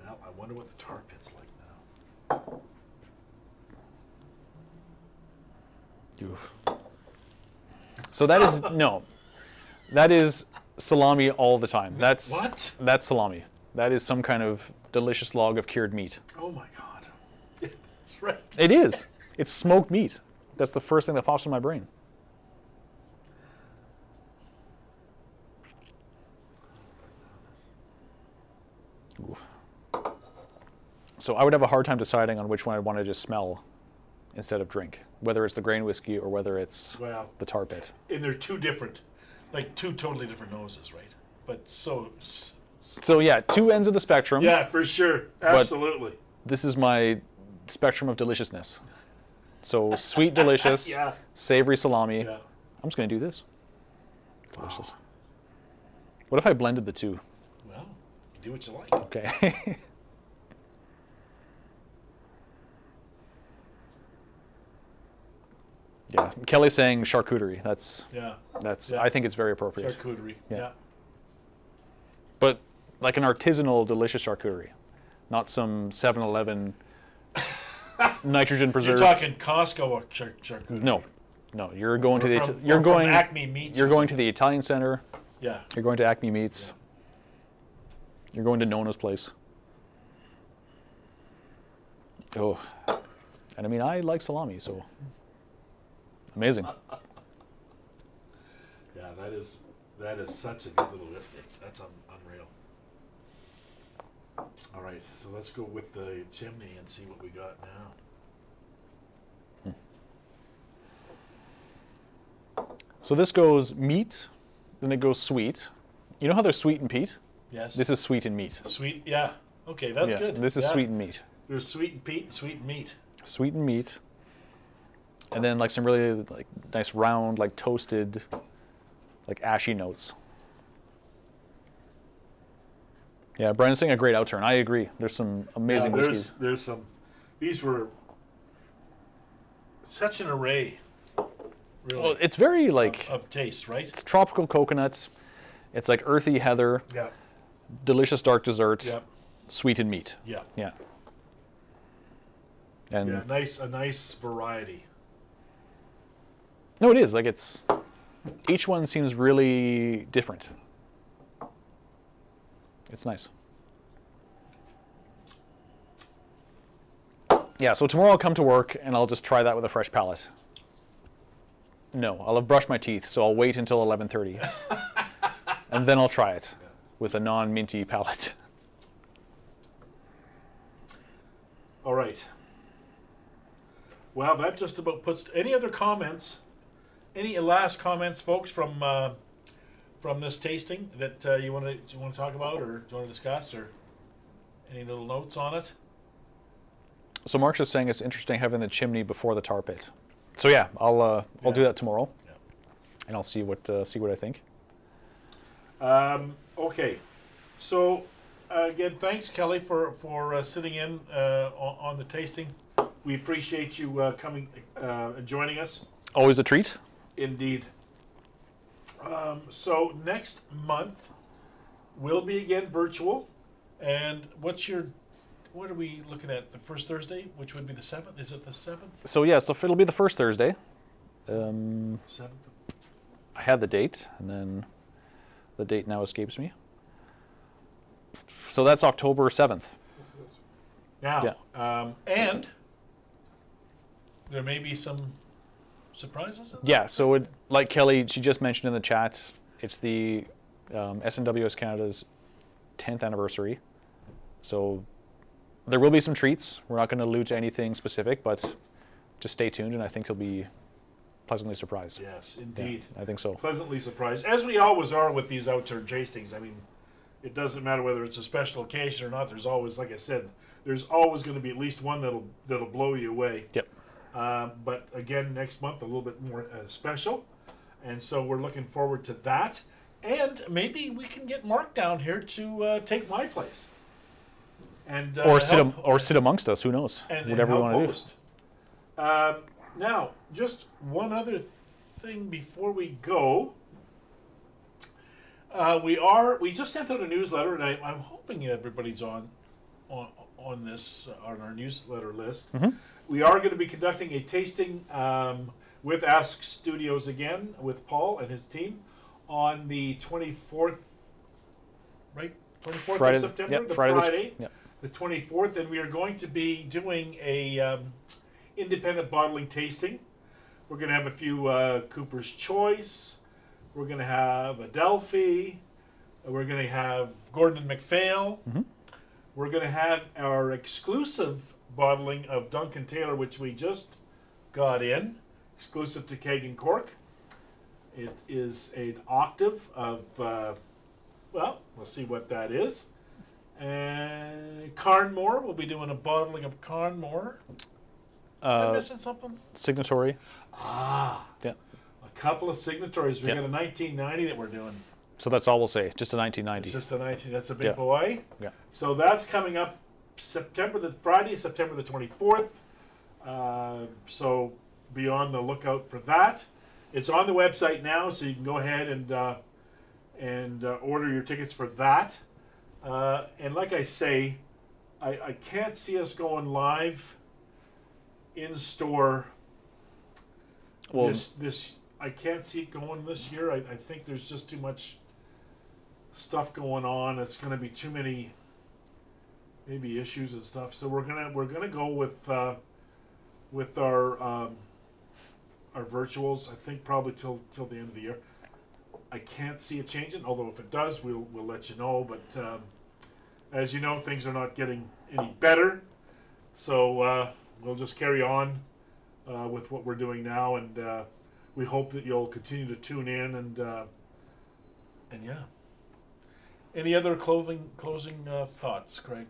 Well, I wonder what the tar pit's like now. So that is no. That is salami all the time. That's salami. That is some kind of delicious log of cured meat. Oh my God. That's right. It is. It's smoked meat. That's the first thing that pops in my brain. Ooh. So I would have a hard time deciding on which one I want to just smell instead of drink, whether it's the grain whiskey or whether it's the tar pit. And they're two totally different noses, right? But So yeah, two ends of the spectrum. Yeah, for sure, absolutely. this is my spectrum of deliciousness. So sweet, delicious, Yeah. savory salami. Yeah. I'm just going to do this. Delicious. What if I blended the two? Well, you do what you like. Okay. Yeah, Kelly's saying charcuterie. That's Yeah. I think it's very appropriate. Charcuterie. Yeah. Yeah. But like an artisanal, delicious charcuterie, not some 7-Eleven nitrogen You're preserved. talking Costco or charcuterie. No, you're going to Or the from- you're or from going Acme Meats. you're or going to something. the Italian Center. Yeah. You're going to Acme Meats. You're going to Nona's place. Oh, and I mean I like salami, so amazing. Yeah, that is such a good little whiskey. That's unreal. All right, so let's go with the chimney and see what we got now. So this goes meat, then it goes sweet. You know how there's sweet and peat? Yes. This is sweet and meat. Sweet. Yeah. Okay, that's Yeah, good. this is Yeah. sweet and meat. There's sweet and peat, and sweet and meat. Sweet and meat. And then like some really like nice round, like toasted, like ashy notes. Yeah, Brandon's saying a great outturn. I agree. There's some amazing Yeah, whiskeys. there's some. These were such an array. Really. Well, it's very like of taste, right? it's tropical coconuts. It's like earthy heather, Yeah. delicious dark dessert, Yeah. sweet and meat. Yeah. Yeah. And Yeah. A nice variety. no, it is like it's each one seems really different. It's nice. Yeah, so tomorrow I'll come to work and I'll just try that with a fresh palate. No, I'll have brushed my teeth, so I'll wait until 11:30. And then I'll try it with a non-minty palate. All right. Well, that just about puts. Any other comments? Any last comments, folks, from this tasting that you want to talk about, or do you want to discuss, or any little notes on it? So Mark's just saying it's interesting having the chimney before the tar pit. So yeah, I'll do that tomorrow, Yeah. and I'll see what I think. Okay. So again, thanks, Kelly, for sitting in on the tasting. We appreciate you coming and joining us. Always a treat. Indeed. So next month will be again virtual. And what are we looking at? The first Thursday, which would be the 7th? Is it the 7th? So yeah, so it'll be the first Thursday. 7th? I had the date, and then the date now escapes me. So that's October 7th. Now, and there may be some surprises in Yeah, so it, like Kelly, she just mentioned in the chat, it's the SNWS Canada's 10th anniversary. So there will be some treats. We're not going to allude to anything specific, but just stay tuned, and I think you'll be pleasantly surprised. Yes, indeed. Yeah, I think so. Pleasantly surprised, as we always are with these Outturn tastings. I mean, it doesn't matter whether it's a special occasion or not. There's always, like I said, there's always going to be at least one that'll blow you away. Yep. But again, next month a little bit more special, and so we're looking forward to that. And maybe we can get Mark down here to take my place, and Or help, sit amongst us. Who knows? and Whatever you help want to do. host. Now, just one other thing before we go. We just sent out a newsletter, and I'm hoping everybody's on this on our newsletter list. Mm-hmm. We are going to be conducting a tasting with Ask Studios again with Paul and his team on the 24th, right? 24th Friday, of September, yep, the Friday. the 24th, and we are going to be doing a independent bottling tasting. We're going to have a few Cooper's Choice. We're going to have Adelphi. We're going to have Gordon and MacPhail. Mm-hmm. We're going to have our exclusive bottling of Duncan Taylor, which we just got in, exclusive to Keg and Cork. It is an octave of, well, we'll see what that is. And Carnmore, we'll be doing a bottling of Carnmore. Am I missing something? Signatory. Ah, Yeah. a couple of signatories. We Yeah. got a 1990 that we're doing. So that's all we'll say. Just a 1990. It's just a 19. That's a big Yeah. boy. Yeah. So that's coming up Friday, September the 24th. So be on the lookout for that. It's on the website now, so you can go ahead and order your tickets for that. And like I say, I can't see us going live in store. Well, This I can't see it going this year. I think there's just too much stuff going on. It's going to be too many maybe issues and stuff. So we're gonna go with our virtuals. I think probably till the end of the year. I can't see it changing. Although if it does, we'll let you know. But as you know, things are not getting any better. So we'll just carry on with what we're doing now, and we hope that you'll continue to tune in and yeah. Any other closing thoughts, Craig?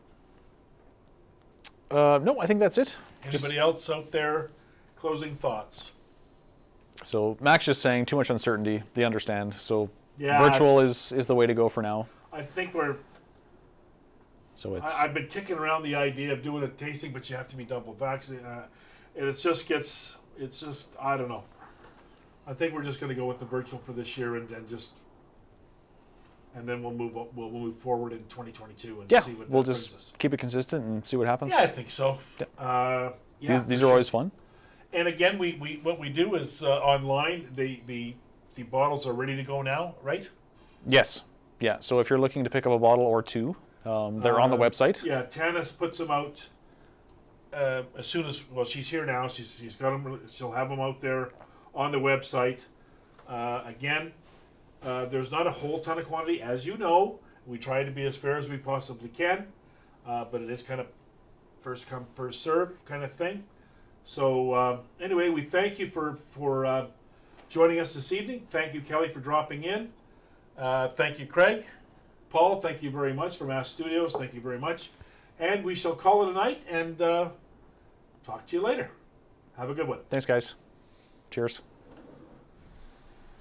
no, I think that's it. Anybody else out there? Closing thoughts. So Max just saying too much uncertainty. They understand. So Yeah, virtual is the way to go for now. I think So it's I've been kicking around the idea of doing a tasting, but you have to be double vaccinated, and it's just I don't know. I think we're just going to go with the virtual for this year, and then we'll move forward in 2022 and yeah. see what We'll that brings just us. keep it consistent and see what happens. Yeah, I think so. Yeah. Yeah, These for are sure. always fun. And again, we what we do is online. The bottles are ready to go now, right? Yes. Yeah. So if you're looking to pick up a bottle or two, they're on the website. Yeah, Tanis puts them out as soon as she's here now. She's got them. She'll have them out there on the website. Again, there's not a whole ton of quantity, as you know. We try to be as fair as we possibly can, but it is kind of first come first serve kind of thing. So anyway, we thank you for joining us this evening. Thank you, Kelly, for dropping in. Thank you, Craig. Paul, thank you very much from Ash Studios. Thank you very much. And we shall call it a night and talk to you later. Have a good one. Thanks, guys. Cheers.